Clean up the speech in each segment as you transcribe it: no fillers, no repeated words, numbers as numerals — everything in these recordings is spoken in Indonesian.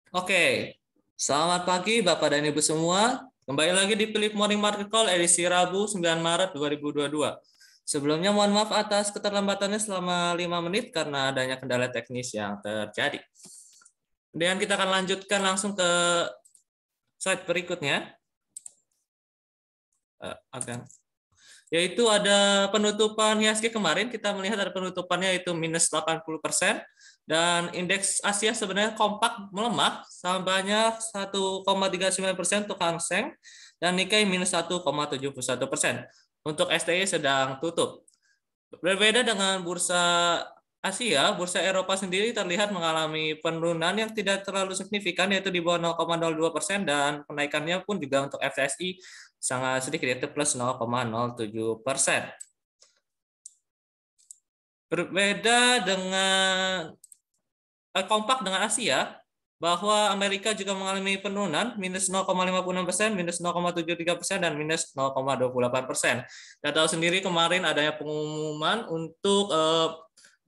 Oke, selamat pagi Bapak dan Ibu semua. Kembali lagi di Philip Morning Market Call edisi Rabu 9 Maret 2022. Sebelumnya mohon maaf atas keterlambatannya selama 5 menit karena adanya kendala teknis yang terjadi. Kemudian kita akan lanjutkan langsung ke slide berikutnya. Yaitu ada penutupan IHSG kemarin, kita melihat ada penutupannya yaitu minus 80%, dan indeks Asia sebenarnya kompak melemah banyak 1,39% untuk Hang Seng, dan Nikkei minus 1,71%. Untuk STI sedang tutup. Berbeda dengan bursa Asia, bursa Eropa sendiri terlihat mengalami penurunan yang tidak terlalu signifikan, yaitu di bawah 0,02%, dan kenaikannya pun juga untuk FTSE sangat sedikit, yaitu plus 0,07%. Berbeda dengan kompak dengan Asia, bahwa Amerika juga mengalami penurunan minus 0,56%, minus 0,73%, dan minus 0,28%. Kita tahu sendiri kemarin adanya pengumuman untuk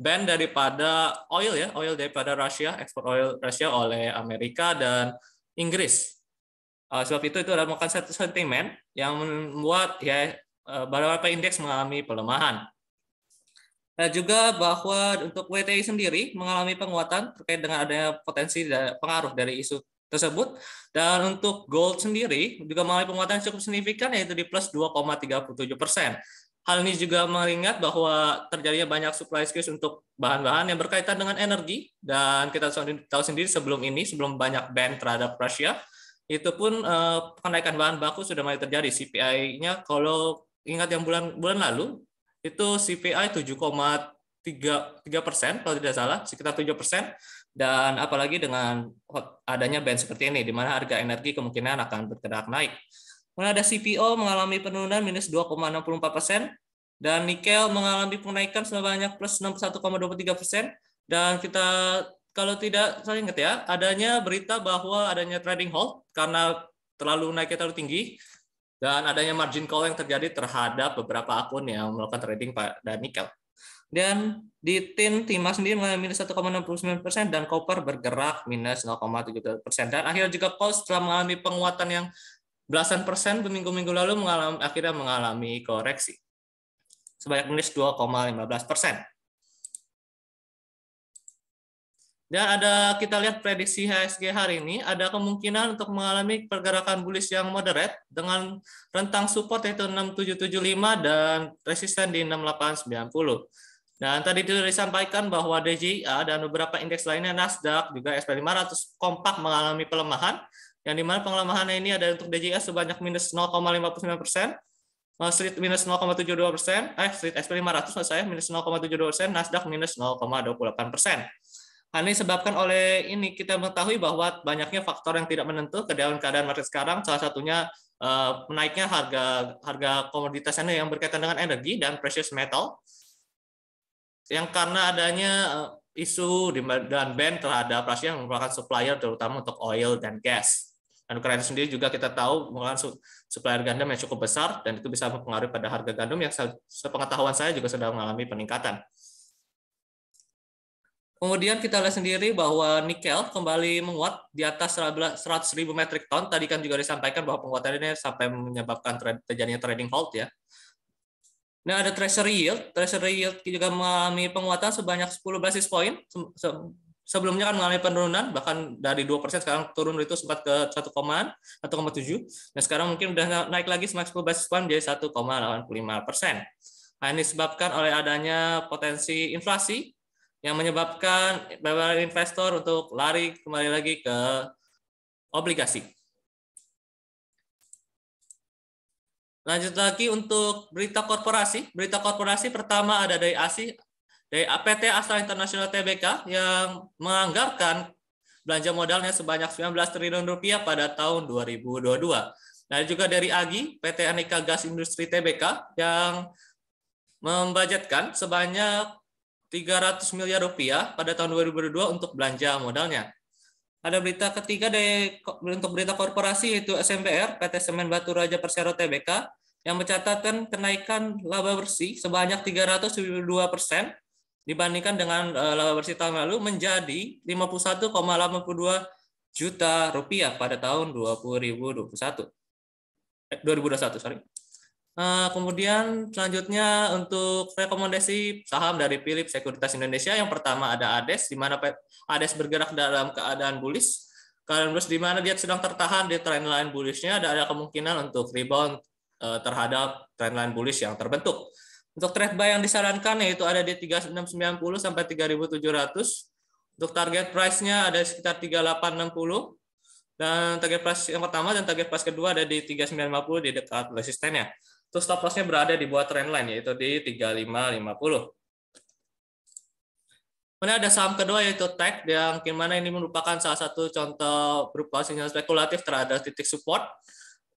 ban daripada oil daripada Rusia, ekspor oil Rusia oleh Amerika dan Inggris. Sebab itu adalah merupakan satu sentimen yang membuat beberapa indeks mengalami pelemahan. Dan juga bahwa untuk WTI sendiri mengalami penguatan terkait dengan adanya potensi pengaruh dari isu tersebut. Dan untuk gold sendiri juga mengalami penguatan cukup signifikan, yaitu di plus 2,37%. Hal ini juga mengingat bahwa terjadinya banyak supply squeeze untuk bahan-bahan yang berkaitan dengan energi, dan kita tahu sendiri sebelum banyak ban terhadap Rusia, itu pun kenaikan bahan baku sudah mulai terjadi. CPI-nya kalau ingat yang bulan lalu itu CPI 7,3% kalau tidak salah, sekitar 7%, dan apalagi dengan adanya ban seperti ini di mana harga energi kemungkinan akan bergerak naik. Kemudian ada CPO mengalami penurunan minus 2,64%, dan nikel mengalami kenaikan sebanyak plus 61,23%, dan kita kalau tidak saya ingat ya, adanya berita bahwa adanya trading halt karena terlalu naiknya terlalu tinggi, dan adanya margin call yang terjadi terhadap beberapa akun yang melakukan trading pada nikel. Dan di timah sendiri mengalami minus 1,69%, dan copper bergerak minus 0,72%. Dan akhirnya juga coal setelah mengalami penguatan yang belasan persen berminggu-minggu lalu akhirnya mengalami koreksi sebanyak minus 2,15%. Dan kita lihat prediksi IHSG hari ini, ada kemungkinan untuk mengalami pergerakan bullish yang moderate dengan rentang support yaitu 6775 dan resisten di 6890. Dan tadi sudah disampaikan bahwa DJIA dan beberapa indeks lainnya, Nasdaq, juga SP 500 kompak mengalami pelemahan, yang dimana pelemahan ini ada untuk DJIA sebanyak minus 0,59%, Street minus 0,72%, Street SP 500 maksud saya minus 0,72%, Nasdaq minus 0,28%. Hal ini disebabkan oleh ini, kita mengetahui bahwa banyaknya faktor yang tidak menentu ke dalam keadaan market sekarang, salah satunya menaiknya harga komoditas yang berkaitan dengan energi dan precious metal, yang karena adanya isu dan ban terhadap Rusia yang merupakan supplier terutama untuk oil dan gas. Dan Ukraina sendiri juga kita tahu merupakan supplier gandum yang cukup besar, dan itu bisa mempengaruhi pada harga gandum yang sepengetahuan saya juga sedang mengalami peningkatan. Kemudian kita lihat sendiri bahwa nikel kembali menguat di atas 100.000 metric ton. Tadi kan juga disampaikan bahwa penguatan ini sampai menyebabkan terjadinya trading halt ya. Nah, ada treasury yield. Treasury yield juga mengalami penguatan sebanyak 10 basis point. Sebelumnya kan mengalami penurunan, bahkan dari 2% sekarang turun itu sempat ke 1,7. Nah, sekarang mungkin udah naik lagi semakin 10 basis point jadi 1,85%. Nah, ini disebabkan oleh adanya potensi inflasi yang menyebabkan beberapa investor untuk lari kembali lagi ke obligasi. Lanjut lagi untuk berita korporasi. Berita korporasi pertama ada dari ASI, dari PT Astra International Tbk yang menganggarkan belanja modalnya sebanyak 19 triliun rupiah pada tahun 2022. Dan juga dari AGI, PT Aneka Gas Industri Tbk yang membudgetkan sebanyak 300 miliar rupiah pada tahun 2022 untuk belanja modalnya. Ada berita ketiga untuk berita korporasi yaitu SMPR, PT Semen Batu Raja Persero Tbk, yang mencatatkan kenaikan laba bersih sebanyak 372% dibandingkan dengan laba bersih tahun lalu menjadi 51,82 juta rupiah pada tahun 2021, sorry. Kemudian selanjutnya untuk rekomendasi saham dari Philips Sekuritas Indonesia, yang pertama ada ADES, di mana ADES bergerak dalam keadaan bullish. Keadaan bullish di mana dia sedang tertahan di trendline bullishnya, ada kemungkinan untuk rebound terhadap trendline bullish yang terbentuk. Untuk trade buy yang disarankan yaitu ada di 3690 sampai 3700. Untuk target price-nya ada sekitar 3860. Dan target price yang pertama dan target price kedua ada di 3950 di dekat resistennya. Terus stop loss-nya berada di bawah trendline yaitu di 3550. Kemudian ada saham kedua yaitu TEK, yang mana ini merupakan salah satu contoh berupa sinyal spekulatif terhadap titik support.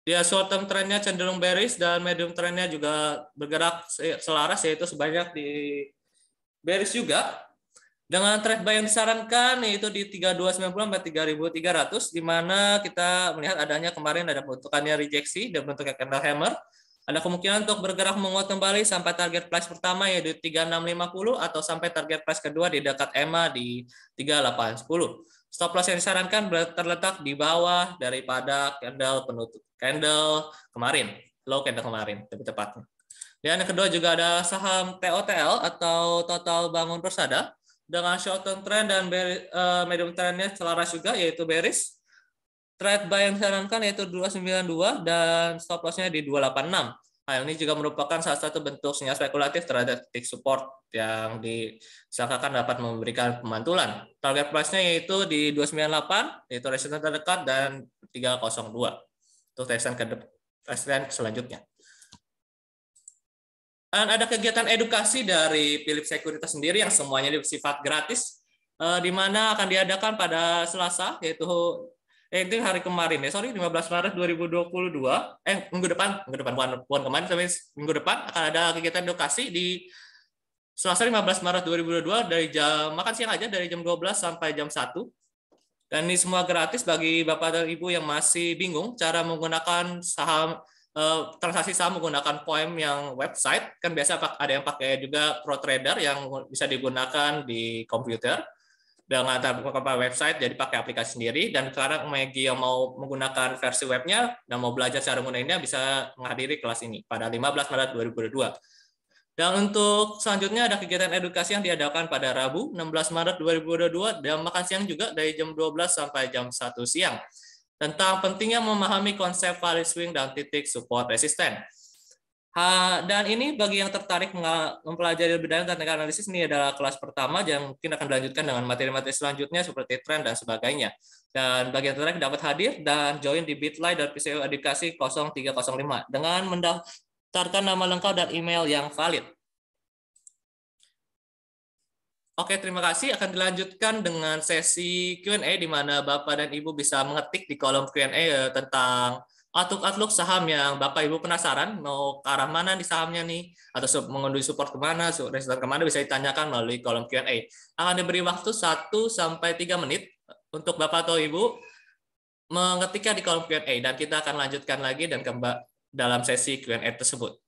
Dia short term trendnya cenderung bearish dan medium trendnya juga bergerak selaras yaitu sebanyak di bearish juga. Dengan trade buy yang disarankan yaitu di 3290 sampai 3300, di mana kita melihat adanya kemarin ada bentukannya rejeksi dan bentuknya candle hammer. Ada kemungkinan untuk bergerak menguat kembali sampai target price pertama yaitu 3650 atau sampai target price kedua di dekat EMA di 3810. Stop loss yang disarankan terletak di bawah daripada candle kemarin, low candle kemarin lebih tepatnya. Dan yang kedua juga ada saham TOTL atau Total Bangun Persada dengan short term trend dan medium trendnya selaras juga yaitu bearish. Trade buy yang disarankan yaitu 292 dan stop loss-nya di 286. Hal ini juga merupakan salah satu bentuk sinyal spekulatif terhadap titik support yang disangkakan dapat memberikan pemantulan. Target price-nya yaitu di 298, yaitu resistance terdekat, dan 302 untuk resistance selanjutnya. Dan ada kegiatan edukasi dari Philips Sekuritas sendiri yang semuanya bersifat gratis, di mana akan diadakan pada Selasa, yaitu hari kemarin 15 Maret 2022, minggu depan bukan kemarin, tapi minggu depan akan ada kegiatan edukasi di Selasa 15 Maret 2022 dari jam makan siang aja dari jam 12 sampai jam 1. Dan ini semua gratis bagi Bapak dan Ibu yang masih bingung cara menggunakan transaksi saham menggunakan Poem yang website. Kan biasa ada yang pakai juga ProTrader yang bisa digunakan di komputer dengan tanpa website, jadi pakai aplikasi sendiri. Dan sekarang Maggie yang mau menggunakan versi webnya dan mau belajar cara menggunakannya bisa menghadiri kelas ini pada 15 Maret 2022. Dan untuk selanjutnya ada kegiatan edukasi yang diadakan pada Rabu 16 Maret 2022 dan makan siang juga dari jam 12 sampai jam 1 siang tentang pentingnya memahami konsep value swing dan titik support resisten. Dan ini bagi yang tertarik mempelajari lebih dalam tentang analisis, ini adalah kelas pertama yang mungkin akan dilanjutkan dengan materi-materi selanjutnya seperti tren dan sebagainya. Dan bagi yang tertarik dapat hadir dan join di Bitly dan PCU Edukasi 0305 dengan mendaftarkan nama lengkap dan email yang valid. Oke, terima kasih. Akan dilanjutkan dengan sesi Q&A di mana Bapak dan Ibu bisa mengetik di kolom Q&A tentang outlook saham yang Bapak Ibu penasaran mau ke arah mana di sahamnya nih, atau mengunduh support kemana, resisten kemana, bisa ditanyakan melalui kolom Q&A. Akan diberi waktu 1-3 menit untuk Bapak atau Ibu mengetiknya di kolom Q&A dan kita akan lanjutkan lagi dan kembali dalam sesi Q&A tersebut.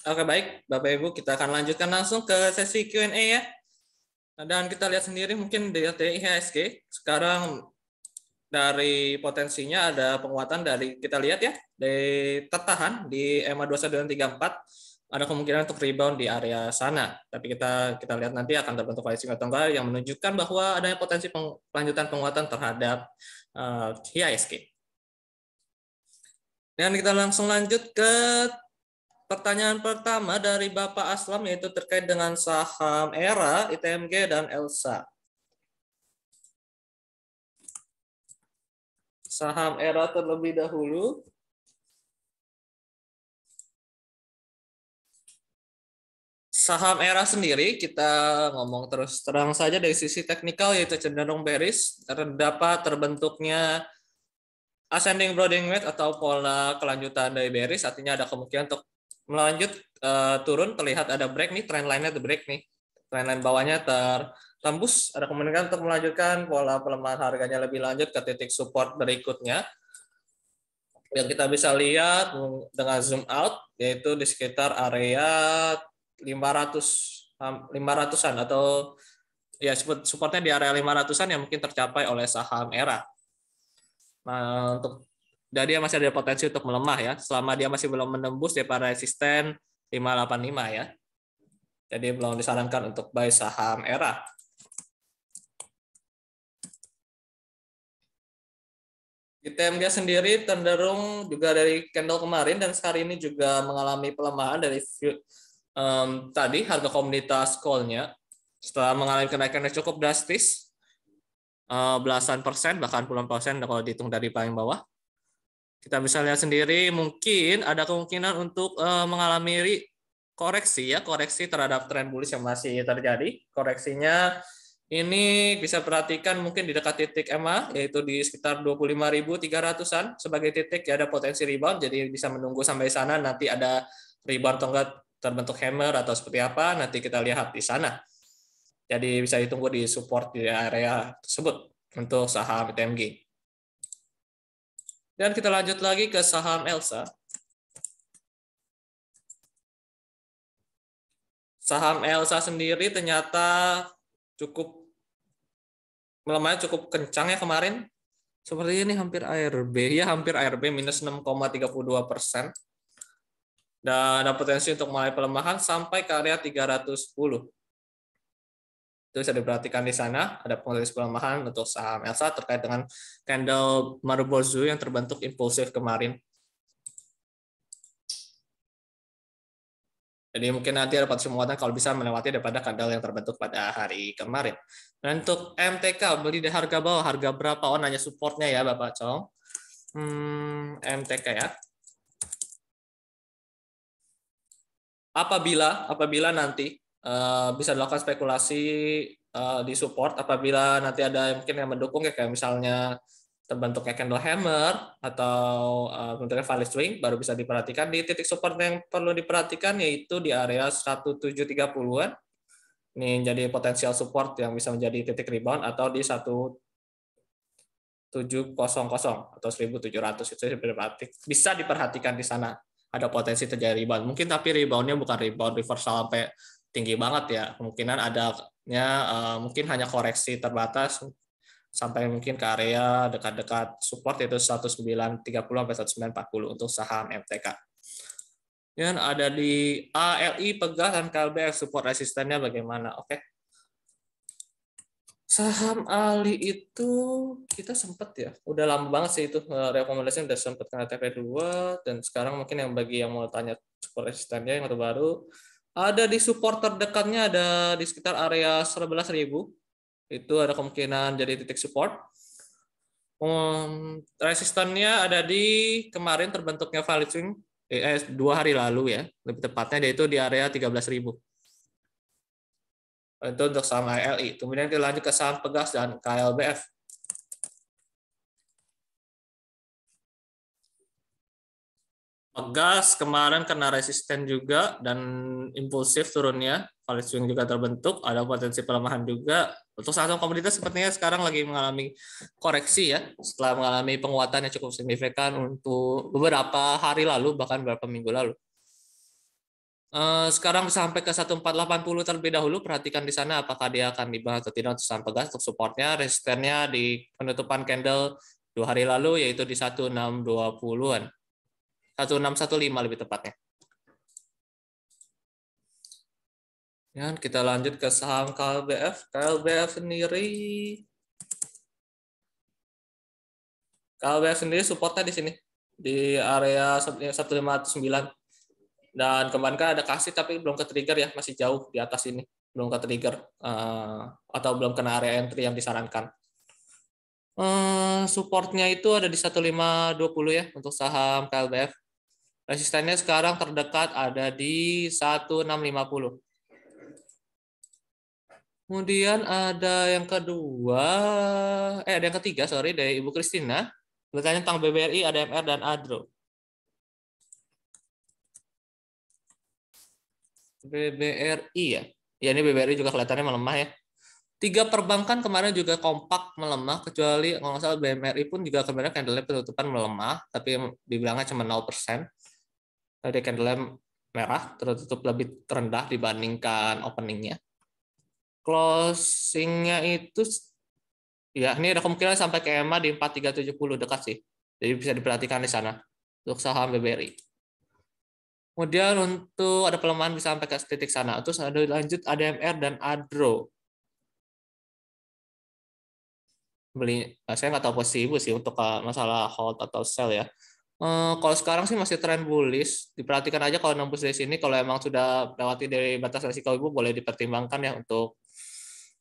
Oke, baik, Bapak Ibu, kita akan lanjutkan langsung ke sesi Q&A ya. Dan kita lihat sendiri mungkin dari IHSG sekarang dari potensinya ada penguatan dari kita lihat ya, dari tertahan di EMA 21 dan 34, ada kemungkinan untuk rebound di area sana. Tapi kita lihat nanti akan terbentuk rising atau enggak yang menunjukkan bahwa adanya potensi lanjutan penguatan terhadap IHSG. Dan kita langsung lanjut ke pertanyaan pertama dari Bapak Aslam, yaitu terkait dengan saham ERA, ITMG, dan ELSA. Saham ERA terlebih dahulu. Saham ERA sendiri, kita ngomong terus terang saja dari sisi teknikal, yaitu cenderung bearish. Terdapat terbentuknya ascending broadening wedge atau pola kelanjutan dari bearish, artinya ada kemungkinan untuk melanjut turun. Terlihat ada break nih, trend line-nya break nih. Trend line bawahnya tertembus, ada kemungkinan untuk melanjutkan pola pelemahan harganya lebih lanjut ke titik support berikutnya. Yang kita bisa lihat dengan zoom out, yaitu di sekitar area 500-an atau ya supportnya di area 500-an yang mungkin tercapai oleh saham ERA. Nah, jadi dia masih ada potensi untuk melemah ya, selama dia masih belum menembus daripada resisten 585 ya. Jadi belum disarankan untuk buy saham ERA. ITMG sendiri cenderung juga dari candle kemarin dan hari ini juga mengalami pelemahan dari tadi harga komoditas coal-nya setelah mengalami kenaikan yang cukup drastis, belasan persen bahkan puluhan persen kalau dihitung dari paling bawah. Kita bisa lihat sendiri mungkin ada kemungkinan untuk mengalami koreksi ya, koreksi terhadap tren bullish yang masih terjadi. Koreksinya ini bisa perhatikan mungkin di dekat titik EMA, yaitu di sekitar 25.300-an sebagai titik ya, ada potensi rebound, jadi bisa menunggu sampai sana, nanti ada rebound atau enggak terbentuk hammer atau seperti apa, nanti kita lihat di sana. Jadi bisa ditunggu di support di area tersebut untuk saham ITMG. Dan kita lanjut lagi ke saham ELSA. Saham ELSA sendiri ternyata melemahnya cukup kencang ya kemarin. Seperti ini hampir ARB, ya hampir ARB minus 6,32%. Dan ada potensi untuk mulai pelemahan sampai ke area 310. Itu bisa diperhatikan di sana, ada potensi pelemahan untuk saham ELSA terkait dengan candle Marubozu yang terbentuk impulsif kemarin. Jadi mungkin nanti ada potensi penguatan kalau bisa melewati daripada candle yang terbentuk pada hari kemarin. Dan untuk MTK, beli di harga bawah, harga berapa? Oh, nanya supportnya ya Bapak Cong. MTK ya. Apabila nanti bisa dilakukan spekulasi di support, apabila nanti ada mungkin yang mendukung ya, kayak misalnya terbentuknya candle hammer atau bentuknya value swing, baru bisa diperhatikan. Di titik support yang perlu diperhatikan yaitu di area 1730-an. Ini jadi potensial support yang bisa menjadi titik rebound, atau di 1700 atau 1700 itu bisa diperhatikan di sana. Ada potensi terjadi rebound. Mungkin tapi reboundnya bukan rebound reversal sampai tinggi banget ya. Kemungkinan adanya mungkin hanya koreksi terbatas sampai mungkin ke area dekat-dekat support, yaitu 1930 sampai 1940 untuk saham MTK. Dan ada di ALI, Pegas, dan KLBF support resistennya bagaimana? Oke. Saham Ali itu kita sempat ya, udah lama banget sih itu rekomendasinya, udah sempat kena TP2, dan sekarang mungkin yang bagi yang mau tanya support resistennya yang terbaru, ada di support terdekatnya ada di sekitar area 11.000. Itu ada kemungkinan jadi titik support. Resistannya ada di kemarin terbentuknya value swing 2 hari lalu ya, lebih tepatnya yaitu di area 13.000. Itu untuk saham ALI. Kemudian kita lanjut ke saham Pegas dan KLBF. Pegas kemarin kena resisten juga dan impulsif turunnya, value swing juga terbentuk, ada potensi pelemahan juga. Untuk saham komoditas sepertinya sekarang lagi mengalami koreksi ya, setelah mengalami penguatan yang cukup signifikan untuk beberapa hari lalu, bahkan beberapa minggu lalu. Sekarang bisa sampai ke 1480 terlebih dahulu. Perhatikan di sana apakah dia akan dibahas atau tidak untuk saham pegas. Untuk supportnya, resistennya di penutupan candle 2 hari lalu yaitu di 1620-an. 1615 lebih tepatnya. Dan kita lanjut ke saham KLBF. KLBF sendiri supportnya di sini di area 1509. Dan kemarin kan ada kasih tapi belum ke trigger ya, masih jauh di atas ini, belum ke trigger atau belum kena area entry yang disarankan. Supportnya itu ada di 1520 ya untuk saham KLBF. Resistennya sekarang terdekat ada di 1650. Kemudian ada yang kedua, ada yang ketiga, sorry, dari Ibu Kristina. Bertanya tentang BBRI, ADMR, dan ADRO. BBRI ya. Ya ini BBRI juga kelihatannya melemah ya. 3 perbankan kemarin juga kompak melemah, kecuali kalau nggak salah BMRI pun juga kemarin candle penutupan melemah, tapi dibilangnya cuma 0%. Tadi candle merah, tertutup lebih rendah dibandingkan openingnya. Closingnya itu, ya ini ada kemungkinan sampai ke EMA di 4370 dekat sih. Jadi bisa diperhatikan di sana untuk saham BBRI. Kemudian untuk ada pelemahan bisa sampai ke titik sana. Terus ada lanjut ADMR dan ADRO. Saya nggak tahu posisi ibu sih untuk masalah hold atau sell ya. Kalau sekarang sih masih tren bullish, diperhatikan aja kalau nembus dari sini, kalau emang sudah melewati dari batas resiko ibu boleh dipertimbangkan ya untuk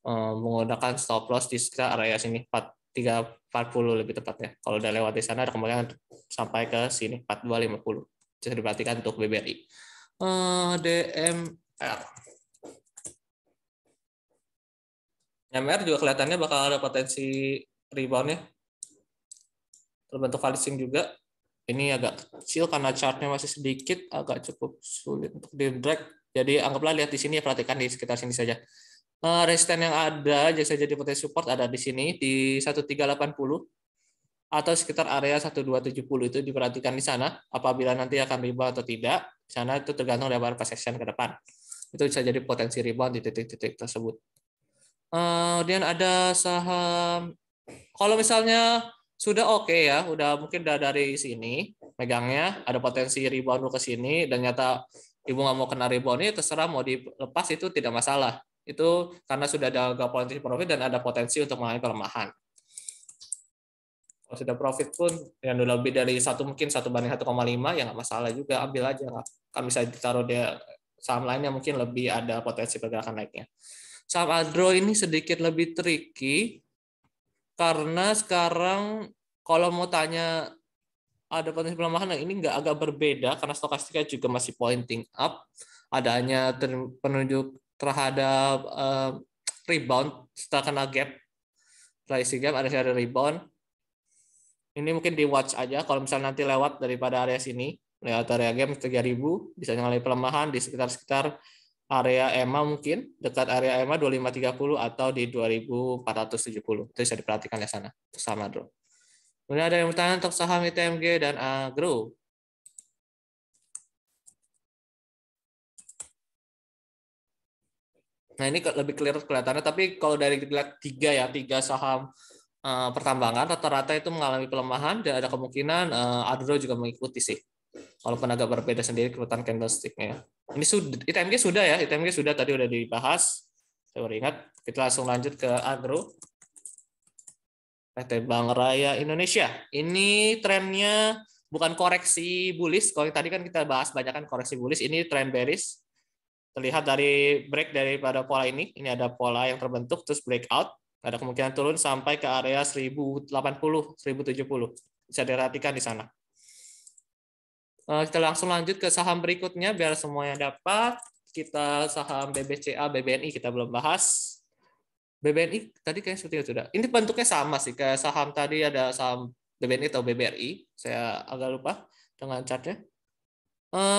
menggunakan stop loss di sekitar area sini 4340 lebih tepatnya. Kalau udah lewat di sana ada kemungkinan sampai ke sini 4250. Bisa diperhatikan untuk BBRI. DMR. MR juga kelihatannya bakal ada potensi rebound ya. Terbentuk falling juga. Ini agak kecil karena chartnya masih sedikit, agak cukup sulit untuk di drag. Jadi anggaplah lihat di sini ya, perhatikan di sekitar sini saja. Resisten yang ada jasa jadi potensi support ada di sini di 1380 atau sekitar area 1270 itu diperhatikan di sana. Apabila nanti akan rebound atau tidak, di sana itu tergantung dari beberapa session ke depan. Itu bisa jadi potensi rebound di titik-titik tersebut. Kemudian ada saham, kalau misalnya sudah oke ya, udah mungkin udah dari sini megangnya, ada potensi rebound ke sini dan nyata ibu nggak mau kena rebound ini, terserah mau dilepas itu tidak masalah. Itu karena sudah ada potensi profit dan ada potensi untuk mengalami pelemahan. Kalau sudah profit pun yang udah lebih dari mungkin 1/1,5 ya nggak masalah juga, ambil aja, kan bisa ditaruh di saham lainnya mungkin lebih ada potensi pergerakan naiknya. Saham ADRO ini sedikit lebih tricky karena sekarang kalau mau tanya ada potensi pelemahan, ini nggak agak berbeda karena stokastiknya juga masih pointing up, adanya penunjuk terhadap rebound setelah kena gap, setelah isi gap ada rebound. Ini mungkin di watch aja kalau misalnya nanti lewat daripada area sini, lewat area gap 3000 bisa mengalami pelemahan di sekitar area EMA, mungkin dekat area EMA 2530 atau di 2470. Itu bisa diperhatikan di sana sama bro. Kemudian ada yang bertanya untuk saham ITMG dan Agro. Nah ini lebih clear kelihatannya, tapi kalau dari tiga saham pertambangan rata-rata itu mengalami pelemahan dan ada kemungkinan Agro juga mengikuti sih. Walaupun agak berbeda sendiri kekuatan candlestick-nya. Ini ITMG sudah ya, ITMG sudah tadi udah dibahas. Saya baru ingat. Kita langsung lanjut ke Agro. PT Bank Raya Indonesia. Ini trennya bukan koreksi bullish. Kalau tadi kan kita bahas banyak kan koreksi bullish, ini tren bearish. Terlihat dari break daripada pola ini. Ini ada pola yang terbentuk terus breakout. Ada kemungkinan turun sampai ke area 1080, 1070. Bisa diperhatikan di sana. Kita langsung lanjut ke saham berikutnya biar semuanya dapat. Kita saham BBCA, BBNI kita belum bahas. BBNI tadi kayaknya seperti sudah. Ini bentuknya sama sih kayak saham tadi, ada saham BBNI atau BBRI. Saya agak lupa dengan chartnya.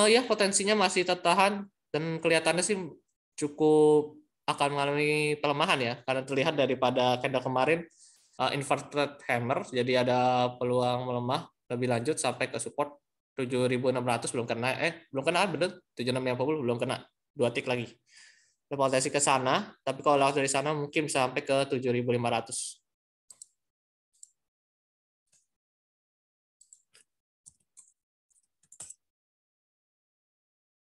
Ya potensinya masih tertahan dan kelihatannya sih cukup akan mengalami pelemahan ya karena terlihat daripada candle kemarin inverted hammer, jadi ada peluang melemah lebih lanjut sampai ke support 7.600 belum kena, belum kena bener 7650 belum kena, 2 tik lagi. Ada potensi ke sana, tapi kalau lewat dari sana mungkin bisa sampai ke 7.500.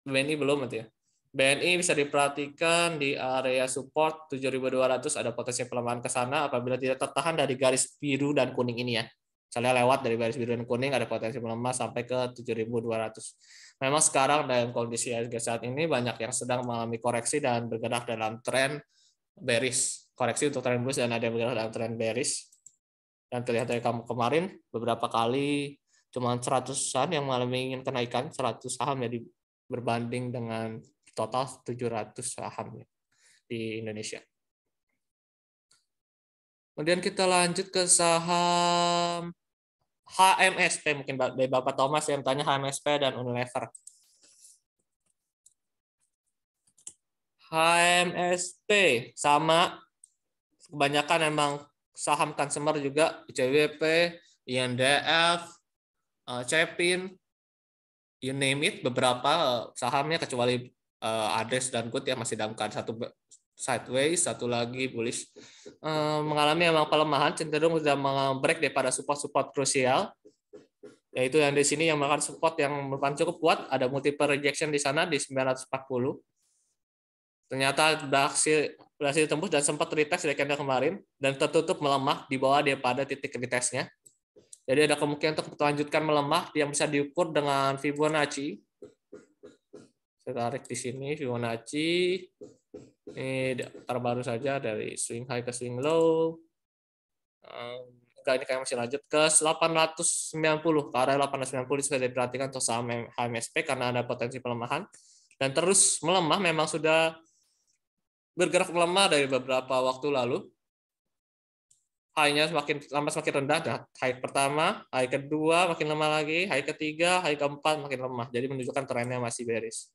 BNI belum nanti ya. BNI bisa diperhatikan di area support 7.200, ada potensi pelemahan ke sana apabila tidak tertahan dari garis biru dan kuning ini ya. Misalnya lewat dari garis biru dan kuning ada potensi melemah sampai ke 7.200. Memang sekarang dalam kondisi harga saat ini banyak yang sedang mengalami koreksi dan bergerak dalam tren bearish. Koreksi untuk tren bullish dan ada yang bergerak dalam tren bearish. Dan terlihat dari kemarin beberapa kali cuma 100-an yang mengalami kenaikan, 100 saham jadi berbanding dengan total 700 saham di Indonesia. Kemudian kita lanjut ke saham HMSP, mungkin dari Bapak Thomas yang tanya HMSP dan Unilever. HMSP sama, kebanyakan emang saham consumer juga, ICBP, INDF, Cepin, you name it, beberapa sahamnya kecuali Ades dan Good yang masih dalam keadaan satu sideways, satu lagi bullish, mengalami memang pelemahan, cenderung sudah break daripada support-support krusial, yaitu yang di sini yang melakukan support yang merupakan cukup kuat, ada multiple rejection di sana di 940. Ternyata berhasil tembus dan sempat retest dari candle kemarin dan tertutup melemah di bawah daripada titik retestnya. Jadi ada kemungkinan untuk melanjutkan melemah yang bisa diukur dengan Fibonacci. Saya tarik di sini Fibonacci. Ini terbaru saja dari swing high ke swing low. Enggak, ini kayak masih lanjut ke 890. Ke arah 890 sudah diperhatikan untuk saham HMSP karena ada potensi pelemahan. Dan terus melemah, memang sudah bergerak melemah dari beberapa waktu lalu. High-nya semakin lama semakin rendah. Nah, high pertama, high kedua makin lemah lagi, high ketiga, high keempat makin lemah. Jadi menunjukkan trennya masih bearish.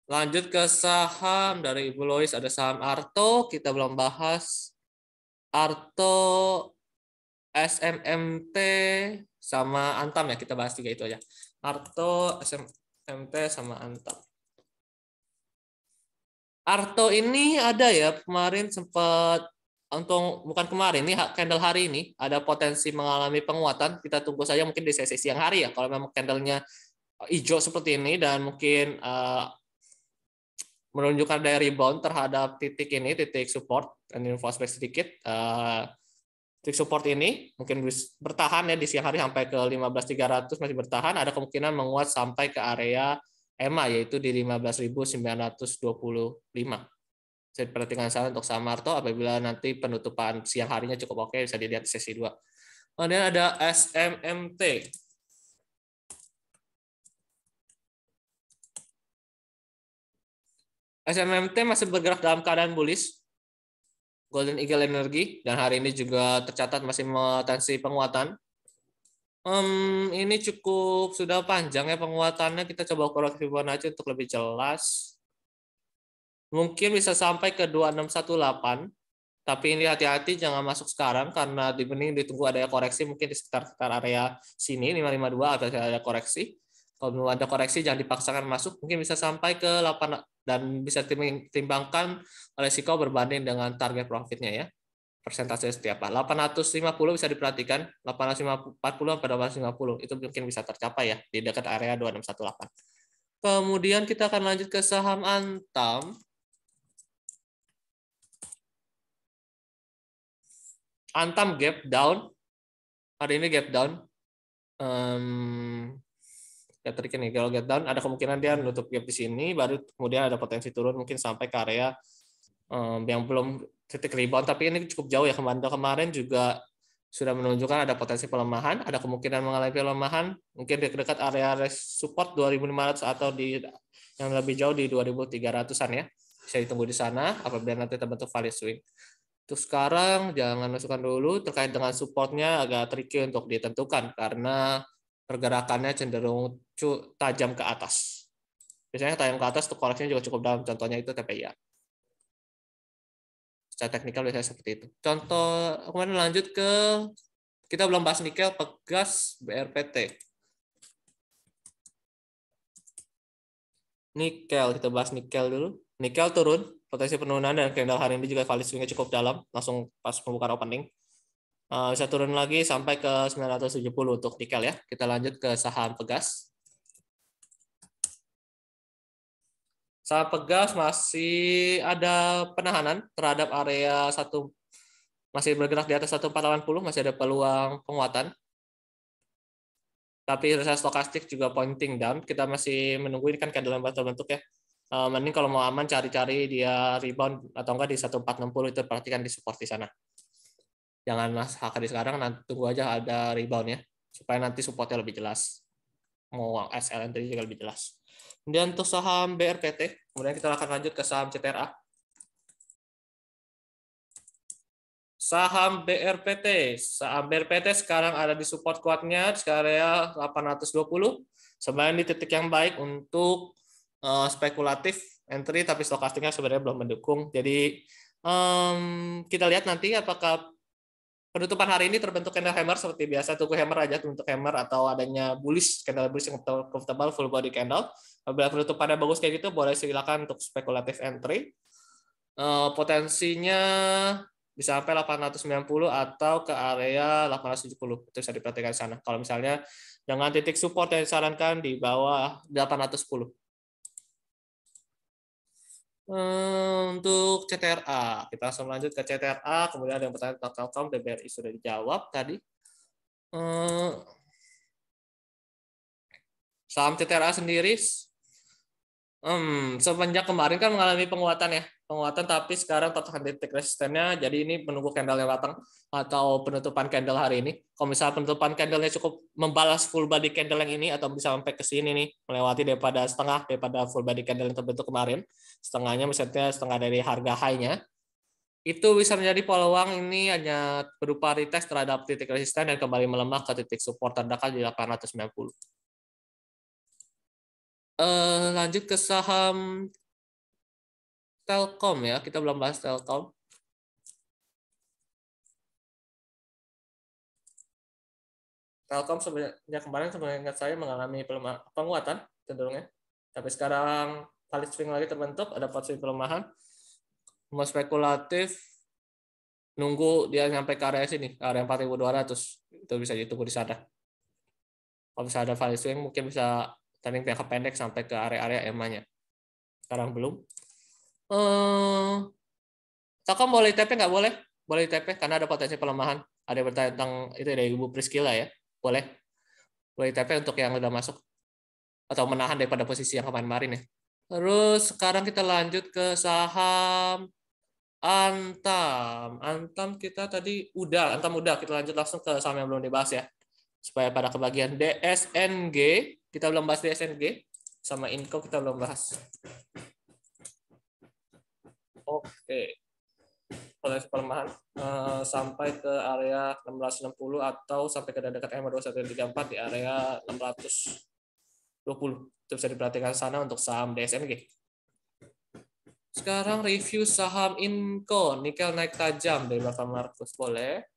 Lanjut ke saham dari Ibu Lois, ada saham Arto, kita belum bahas. Arto, SMMT, sama Antam ya, kita bahas 3 itu aja. Arto, SMMT, sama Antam. Arto ini ada ya, kemarin sempat, bukan kemarin, ini candle hari ini, ada potensi mengalami penguatan, kita tunggu saja mungkin di sesi siang hari ya, kalau memang candlenya hijau seperti ini, dan mungkin menunjukkan daya rebound terhadap titik ini, titik support, dan ini flashback sedikit, titik support ini mungkin bertahan ya di siang hari sampai ke 15.300 masih bertahan, ada kemungkinan menguat sampai ke area EMA yaitu di 15.925. Saya perhatikan salah untuk saham Arto apabila nanti penutupan siang harinya cukup oke bisa dilihat di sesi 2. Kemudian ada SMMT. SMMT masih bergerak dalam keadaan bullish. Golden Eagle Energy dan hari ini juga tercatat masih potensi penguatan. Ini cukup sudah panjang ya penguatannya. Kita coba koreksi Fibonacci untuk lebih jelas. Mungkin bisa sampai ke 2618. Tapi ini hati-hati jangan masuk sekarang karena mending ditunggu ada koreksi mungkin di sekitar area sini 552 atau ada koreksi. Kalau belum ada koreksi jangan dipaksakan masuk, mungkin bisa sampai ke 8 dan bisa timbangkan resiko berbanding dengan target profitnya ya. Persentase setiap 850 bisa diperhatikan, 840 sampai 850 itu mungkin bisa tercapai ya di dekat area 2618. Kemudian kita akan lanjut ke saham Antam. Antam gap down. Hari ini gap down. Trik ini kalau gap down ada kemungkinan dia nutup gap di sini baru kemudian ada potensi turun mungkin sampai ke area yang belum titik rebound, tapi ini cukup jauh ya. Kemarin juga sudah menunjukkan ada potensi pelemahan, ada kemungkinan mengalami pelemahan mungkin di dekat area support 2.500 atau di yang lebih jauh di 2.300-an ya. Bisa ditunggu di sana apabila nanti terbentuk value swing. Untuk sekarang jangan masukkan dulu, terkait dengan supportnya agak tricky untuk ditentukan karena pergerakannya cenderung tajam ke atas. Biasanya tajam ke atas untuk koreksinya juga cukup dalam, contohnya itu TPIA. Secara teknikal biasanya seperti itu. Contoh, kemudian lanjut ke, kita belum bahas nikel, pegas, BRPT. Nikel, kita bahas nikel dulu. Nikel turun, potensi penurunan dan candle hari ini juga value swing-nya cukup dalam, langsung pas pembukaan opening. Bisa turun lagi sampai ke 970 untuk nikel ya. Kita lanjut ke saham pegas. Saham pegas masih ada penahanan terhadap area satu, masih bergerak di atas 1480, masih ada peluang penguatan. Tapi rasa stokastik juga pointing down. Kita masih menunggu, ini kan candle yang baru terbentuk ya. Mending kalau mau aman cari-cari dia rebound atau enggak di 1460, itu perhatikan di support di sana. Jangan di sekarang, nanti tunggu aja ada rebound ya, supaya nanti supportnya lebih jelas. Mau SLN juga lebih jelas. Kemudian untuk saham BRPT, kemudian kita akan lanjut ke saham CTRA. Saham BRPT sekarang ada di support kuatnya di area 820. Sebenarnya di titik yang baik untuk spekulatif entry, tapi stokastiknya sebenarnya belum mendukung. Jadi kita lihat nanti apakah penutupan hari ini terbentuk candle hammer seperti biasa, tunggu hammer aja untuk hammer, atau adanya bullish, candle bullish yang comfortable full body candle. Apabila penutupannya bagus kayak gitu, boleh silakan untuk spekulatif entry. Potensinya bisa sampai 890 atau ke area 870, itu bisa diperhatikan di sana. Kalau misalnya dengan titik support yang disarankan di bawah 810. Untuk CTRA, kita langsung lanjut ke CTRA. Kemudian ada yang bertanya tentang Telkom, BBRI sudah dijawab tadi. Saham CTRA sendiri, semenjak kemarin kan mengalami penguatan ya, tapi sekarang tertahan titik resistennya, jadi ini menunggu candle yang datang atau penutupan candle hari ini. Kalau misalnya penutupan candlenya cukup membalas full body candle yang ini, atau bisa sampai ke sini nih, melewati daripada full body candle yang terbentuk kemarin, setengahnya misalnya setengah dari harga high-nya, itu bisa menjadi peluang ini hanya berupa retest terhadap titik resisten dan kembali melemah ke titik support terdekat di 890. Lanjut ke saham Telkom ya, kita belum bahas Telkom. Telkom sebenarnya kemarin sebenarnya saya mengalami penguatan cenderungnya, tapi sekarang value swing lagi terbentuk, ada posisi pelemahan. Mau spekulatif, nunggu dia sampai ke area sini, area 4.200, itu bisa ditunggu di sana. Kalau bisa ada value swing, mungkin bisa trending jangka pendek sampai ke area-area EMA-nya. Sekarang belum. Telkom boleh TP nggak boleh? Boleh TP karena ada potensi pelemahan. Ada yang bertanya tentang itu dari Ibu Priscilla ya. Boleh TP untuk yang udah masuk atau menahan daripada posisi yang kemarin-kemarin ya. Terus sekarang kita lanjut ke saham Antam. Antam kita tadi udah, kita lanjut langsung ke saham yang belum dibahas ya. Supaya pada kebagian DSNG, kita belum bahas DSNG, sama Inco kita belum bahas. Oke. Potensi pelemahan sampai ke area 660 atau sampai ke dekat MA2134 di area 620. Itu bisa diperhatikan sana untuk saham DSNG. Sekarang review saham Inco, nikel naik tajam dari belakang Markus, boleh.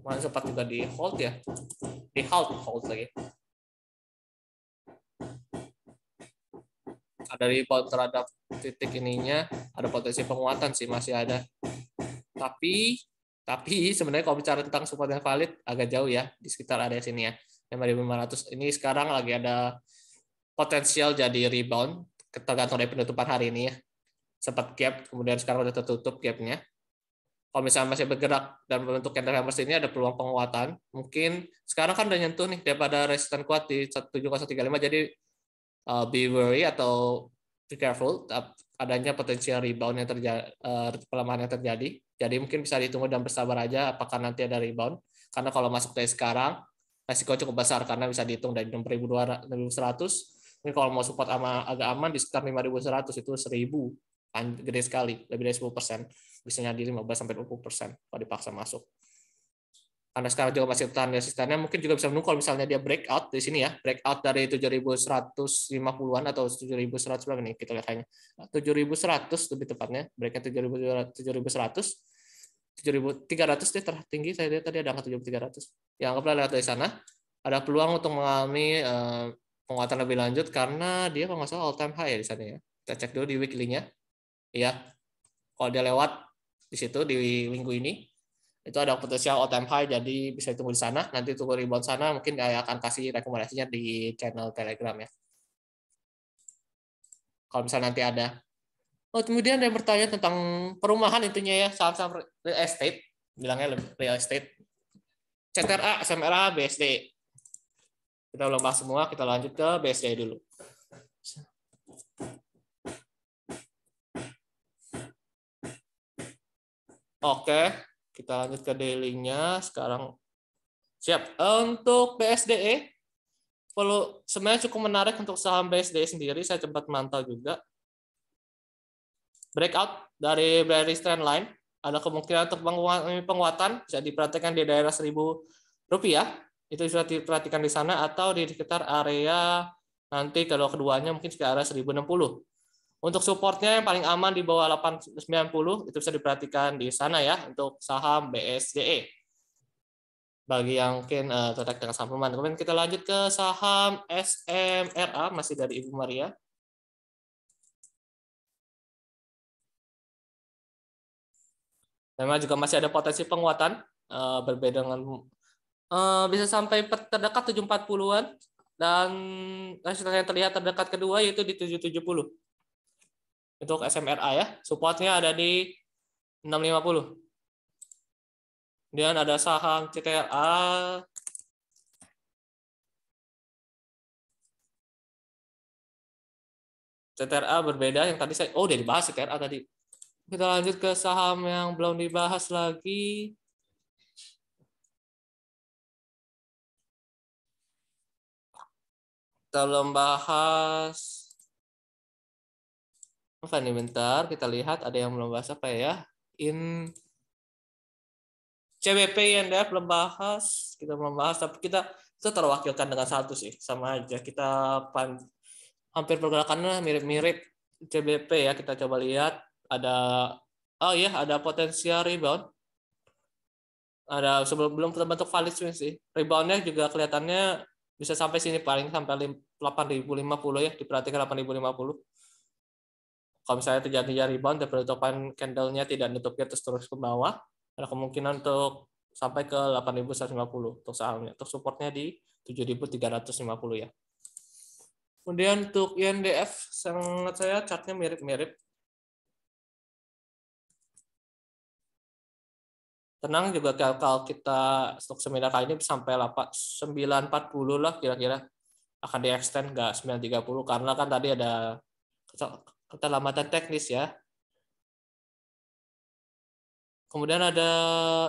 Mana sempat juga di hold ya, di hold lagi. Ada rebound terhadap titik ininya, ada potensi penguatan sih, masih ada. Tapi sebenarnya kalau bicara tentang support yang valid agak jauh ya, di sekitar area sini ya, 5.500. Ini sekarang lagi ada potensial jadi rebound, tergantung dari penutupan hari ini ya. Sempat gap, kemudian sekarang udah tertutup gapnya. Kalau misalnya masih bergerak dan membentuk candle hammers ini, ada peluang penguatan. Mungkin sekarang kan udah nyentuh nih daripada resisten kuat di 17,135, jadi be wary atau be careful adanya potensial rebound yang terjadi, pelemahan yang terjadi. Jadi mungkin bisa ditunggu dan bersabar aja apakah nanti ada rebound. Karena kalau masuk dari sekarang resiko cukup besar karena bisa dihitung dari 6.200, 6.100. Ini kalau mau support agak aman di sekitar 5.100 itu 1.000. Gede sekali, lebih dari 10%. Bisa di 15-20% kalau dipaksa masuk. Karena sekarang juga masih bertahan di resistannya, mungkin juga bisa menunggu kalau misalnya dia breakout di sini ya, breakout dari 7.150-an atau 7.100 berapa nih kita lihat kayaknya. 7.100 lebih tepatnya, breakout 7.100, 7.300 deh tertinggi, saya lihat tadi ada angka 7.300. Yang anggaplah lihat dari sana, ada peluang untuk mengalami penguatan lebih lanjut karena dia kalau nggak salah all time high ya di sana ya. Kita cek dulu di weekly-nya. Ya, kalau dia lewat di situ di minggu ini, itu ada potensial all time high, jadi bisa ditunggu di sana. Nanti tunggu rebound sana, mungkin saya akan kasih rekomendasinya di channel Telegram ya. Kalau misalnya nanti ada. Oh, kemudian ada yang bertanya tentang perumahan intinya ya, saham-saham real estate, bilangnya real estate. CTRA, SMRA, BSD. Kita belum bahas semua, kita lanjut ke BSD dulu. Oke, kita lanjut ke daily-nya sekarang. Siap. Untuk BSDE, sebenarnya cukup menarik untuk saham BSDE sendiri. Saya sempat mantau juga. Breakout dari bearish trend line. Ada kemungkinan untuk penguatan. Bisa diperhatikan di daerah Rp1.000. Itu bisa diperhatikan di sana. Atau di sekitar area nanti kalau keduanya mungkin sekitar area 1060. Untuk supportnya yang paling aman di bawah 890 itu bisa diperhatikan di sana ya untuk saham BSDE. Bagi yang mungkin tertarik dengan saham perumahan. Kemudian kita lanjut ke saham SMRA masih dari Ibu Maria. Memang juga masih ada potensi penguatan berbeda dengan bisa sampai terdekat 740-an dan resisten yang terlihat terdekat kedua yaitu di 770. Untuk SMRA ya, supportnya ada di 650. Kemudian ada saham CTRA. CTRA berbeda yang tadi saya udah dibahas CTRA tadi. Kita lanjut ke saham yang belum dibahas lagi. Kita belum bahas apa nih, bentar kita lihat ada yang belum bahas apa ya. CBP INDF belum bahas, kita belum bahas, tapi kita terwakilkan dengan satu sih, sama aja. Kita hampir pergerakannya mirip-mirip CBP ya. Kita coba lihat ada ada potensial rebound. Ada belum terbentuk valid swing sih. Reboundnya juga kelihatannya bisa sampai sini, paling sampai 8.050 ya. Diperhatikan 8.050. Kalau misalnya terjadi rebound dan penutupan candle-nya tidak nutupnya terus ke bawah, ada kemungkinan untuk sampai ke 8.150 untuk sahamnya. Untuk supportnya di 7.350 ya. Kemudian untuk INDF, sangat saya chartnya mirip-mirip. Tenang juga kalau kita stok seminar kali ini sampai 9.40 lah kira-kira. Akan di-extend nggak 9.30 karena kan tadi ada keterlambatan teknis ya. Kemudian ada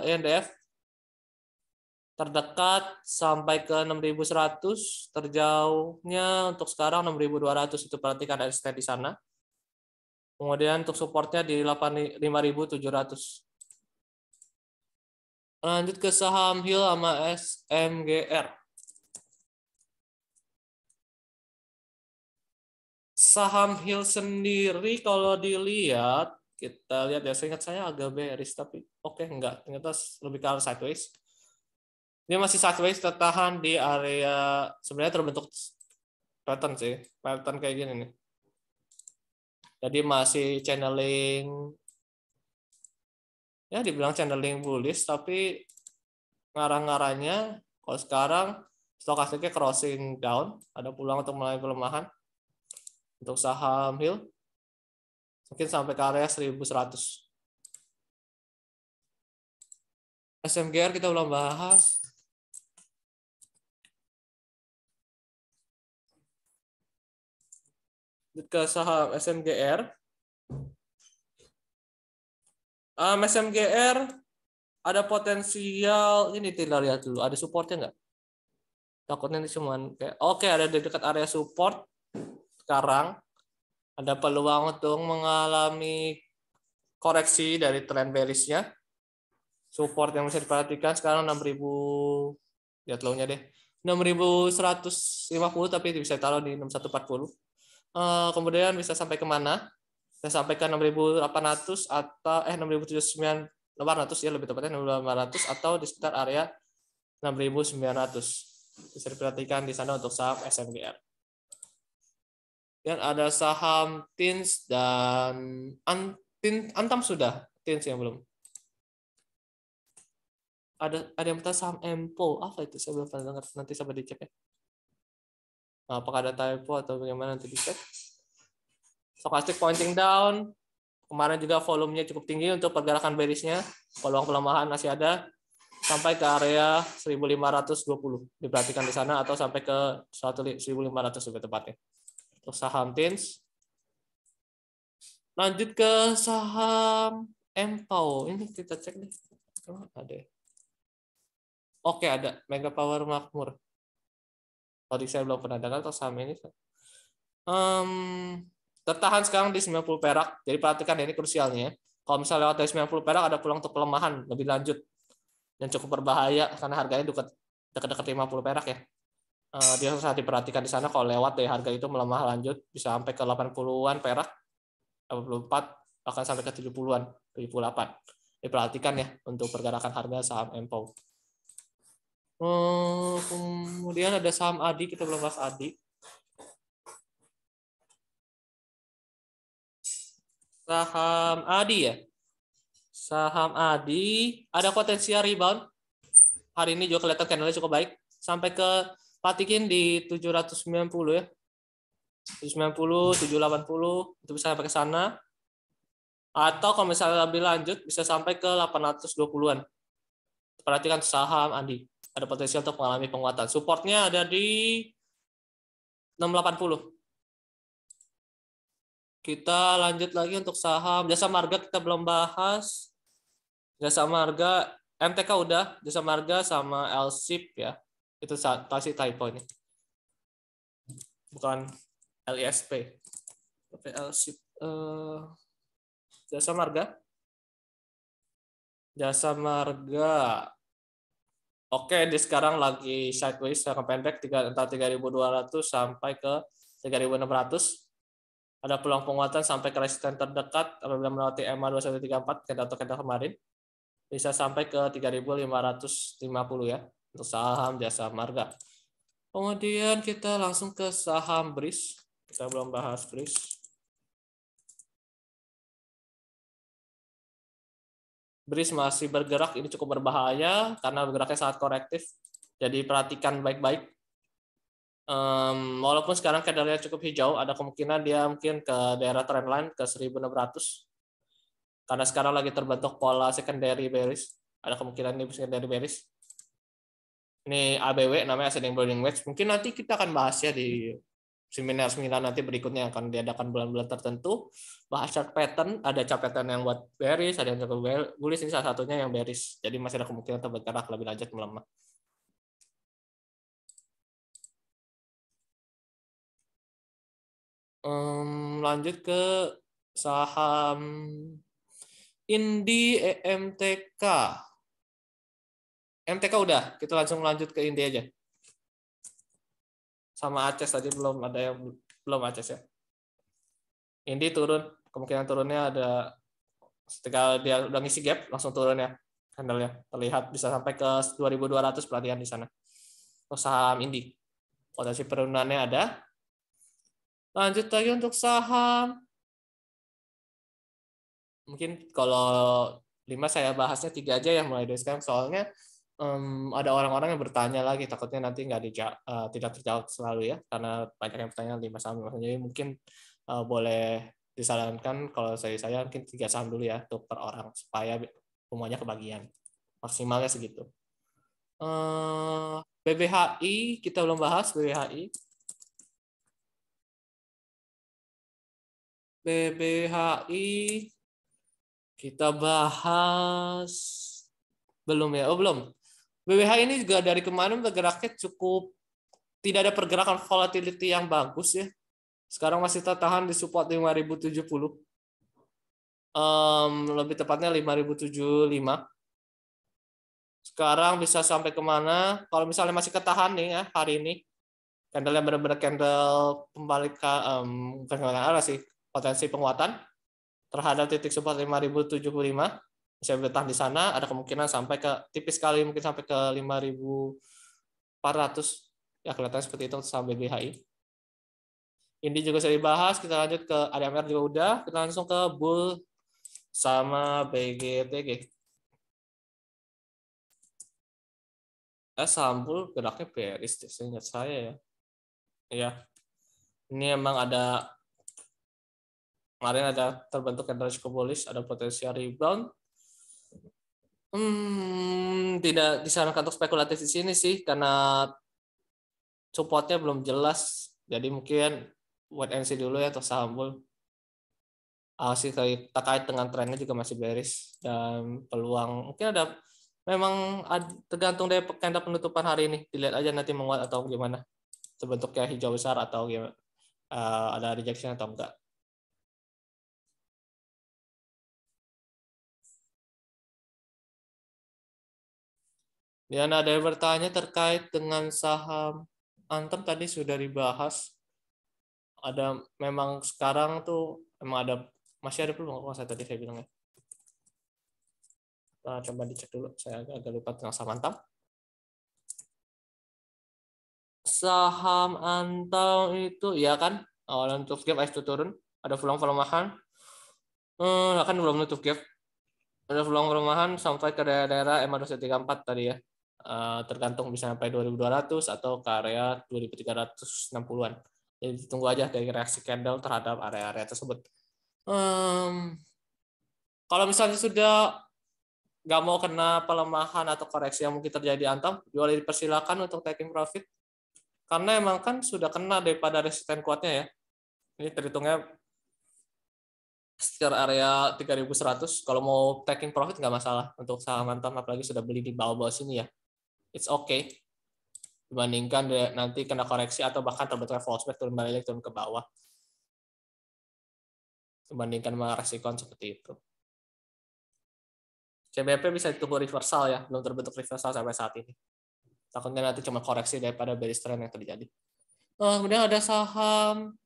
INDF terdekat sampai ke 6.100, terjauhnya untuk sekarang 6.200, itu perhatikan extend di sana. Kemudian untuk supportnya di 5.700. Lanjut ke saham HIL sama SMGR. Saham HIL sendiri kalau dilihat, kita lihat ya, seingat saya agak bearish, tapi oke, enggak, ternyata lebih ke arah sideways. Dia masih sideways, tertahan di area, sebenarnya terbentuk pattern sih, pattern kayak gini nih. Jadi masih channeling, ya dibilang channeling bullish, tapi ngarang-ngarangnya kalau sekarang stokastiknya crossing down, ada peluang untuk mulai pelemahan. Untuk saham HIL mungkin sampai ke area 1.100. SMGR kita belum bahas. Ke saham SMGR. SMGR ada potensial ini, kita lihat dulu ada supportnya nggak? Takutnya ini cuman kayak oke, ada di dekat area support. Sekarang ada peluang untuk mengalami koreksi dari tren bearish-nya. Support yang bisa diperhatikan sekarang 6.000, lihat low-nya deh. 6.150 tapi bisa taruh di 6140. Kemudian bisa sampai kemana? Bisa sampai ke 6.800 atau 6.800 ya, lebih tepatnya 6.800 atau di sekitar area 6.900. Bisa diperhatikan di sana untuk saham SMGR. Dan ada saham TINS dan Antam sudah, TINS yang belum. Ada yang minta saham Empo, apa itu? Saya belum pernah dengar. Nanti coba dicek ya. Nah, apakah ada typo atau bagaimana, nanti dicek. Stochastic pointing down. Kemarin juga volumenya cukup tinggi untuk pergerakan bearishnya. Peluang pelemahan masih ada sampai ke area 1520. Diperhatikan di sana atau sampai ke 1500 lebih tepatnya. Untuk saham TINS. Lanjut ke saham Empo. Ini kita cek nih. Ada. Oke, ada Mega Power Makmur. Tadi saya belum pernah dengar atau saham ini. Tertahan sekarang di 90 perak. Jadi perhatikan ini krusialnya. Kalau misalnya lewat dari 90 perak ada peluang untuk pelemahan lebih lanjut yang cukup berbahaya karena harganya dekat-dekat 50 perak ya. Dia harus diperhatikan di sana. Kalau lewat dari harga itu melemah lanjut bisa sampai ke 80-an perak, 84 bahkan sampai ke 70-an, 78. Diperhatikan ya untuk pergerakan harga saham Empo. Kemudian ada saham ADI, kita belum bahas ADI. Saham ADI ya. Saham ADI ada potensial rebound. Hari ini juga kelihatan candle-nya cukup baik. Sampai ke patikin di 790 ya. 790, 780 itu bisa sampai ke sana. Atau kalau misalnya lebih lanjut bisa sampai ke 820-an. Perhatikan saham ADI. Ada potensi untuk mengalami penguatan. Supportnya ada di 680. Kita lanjut lagi untuk saham Jasa Marga, kita belum bahas. Jasa Marga, MTK udah, Jasa Marga sama LSIP ya. Itu pasti typo ini. Bukan LISP. Tapi LSIP. Jasa Marga. Jasa Marga. Oke, di sekarang lagi sideways yang pendek antara 3.200 sampai ke 3.600. Ada peluang penguatan sampai ke resisten terdekat apabila melewati EMA 2134 atau candle kemarin. Bisa sampai ke 3.550 ya untuk saham Jasa Marga. Kemudian kita langsung ke saham BRIS. Kita belum bahas BRIS. BRIS masih bergerak, ini cukup berbahaya karena bergeraknya sangat korektif. Jadi perhatikan baik-baik. Walaupun sekarang candle-nya cukup hijau, ada kemungkinan dia mungkin ke daerah trendline ke 1.600. Karena sekarang lagi terbentuk pola secondary bearish. Ada kemungkinan ini secondary bearish. Ini ABW namanya Ascending Bollinger Wedge. Mungkin nanti kita akan bahas ya di seminar nanti berikutnya akan diadakan bulan-bulan tertentu. Bahas chart pattern, ada chart pattern yang buat bearish, ada yang cukup bullish, ini salah satunya yang bearish. Jadi masih ada kemungkinan bergerak lebih lanjut melemah. Lanjut ke saham Indi EMTK. MTK udah, kita langsung lanjut ke Indi aja. Sama Aces tadi belum ada yang belum Aces ya. Indi turun, kemungkinan turunnya ada ketika dia udah ngisi gap langsung turun ya. Candle-nya terlihat bisa sampai ke 2.200 perhatian di sana. Saham Indi. Potensi perundannya ada. Lanjut lagi untuk saham. Mungkin kalau 5 saya bahasnya 3 aja ya mulai dari sekarang soalnya ada orang-orang yang bertanya lagi takutnya nanti tidak terjawab selalu ya karena banyak yang bertanya 5 saham. Jadi mungkin boleh disarankan kalau saya mungkin 3 saham dulu ya untuk per orang supaya semuanya kebagian. Maksimalnya segitu. BBHI kita belum bahas BBHI. BBHI kita bahas belum ya? Oh belum. BBHI ini juga dari kemarin bergeraknya cukup tidak ada pergerakan volatility yang bagus ya. Sekarang masih tertahan di support 5.070. Lebih tepatnya 5.075. Sekarang bisa sampai kemana? Kalau misalnya masih ketahan nih ya hari ini, candle-nya benar-benar candle pembalikan, bukan arah sih, potensi penguatan terhadap titik support 5075, bisa bertahan di sana, ada kemungkinan sampai ke tipis sekali, mungkin sampai ke 5400, ya kelihatan seperti itu sampai BHI. Ini juga sudah dibahas, kita lanjut ke ADMR juga udah, kita langsung ke bull sama BGTG. Saham bull geraknya bearish, seingat saya ya. Ya, ini emang ada kemarin ada terbentuk candle cukup bullish, ada potensial rebound. Tidak disarankan untuk spekulatif di sini sih, karena supportnya belum jelas. Jadi mungkin wait and see dulu ya untuk saham bull. Sih terkait dengan trennya juga masih bearish dan peluang mungkin ada, memang tergantung dari candle penutupan hari ini. Dilihat aja nanti menguat atau gimana. Terbentuknya hijau besar atau gimana, ada rejection atau enggak. Dan ada yang bertanya terkait dengan saham Anthem, tadi sudah dibahas. Ada memang sekarang tuh memang ada, masih ada peluang kalau saya tadi saya bilang ya. Nah, coba dicek dulu, saya agak lupa tentang saham Anthem. Saham Anthem itu ya kan awalan tutup gap itu turun, ada peluang pelemahan. Kan belum nutup gap. Ada peluang pelemahan sampai ke daerah MA234 tadi ya. Tergantung bisa sampai 2200 atau ke area 2360-an. Jadi tunggu aja dari reaksi candle terhadap area-area tersebut. Kalau misalnya sudah nggak mau kena pelemahan atau koreksi yang mungkin terjadi Anthem, jual dipersilakan untuk taking profit. Karena emang kan sudah kena daripada resisten kuatnya ya. Ini terhitungnya sekitar area 3100. Kalau mau taking profit nggak masalah untuk saham Anthem, apalagi sudah beli di bawah-bawah sini ya. It's okay. Dibandingkan nanti kena koreksi atau bahkan terbentuk false back turun balik turun ke bawah. Dibandingkan resiko seperti itu. CBP bisa ditunggu reversal ya, belum terbentuk reversal sampai saat ini. Takutnya nanti cuma koreksi daripada bearish trend yang terjadi. Kemudian ada saham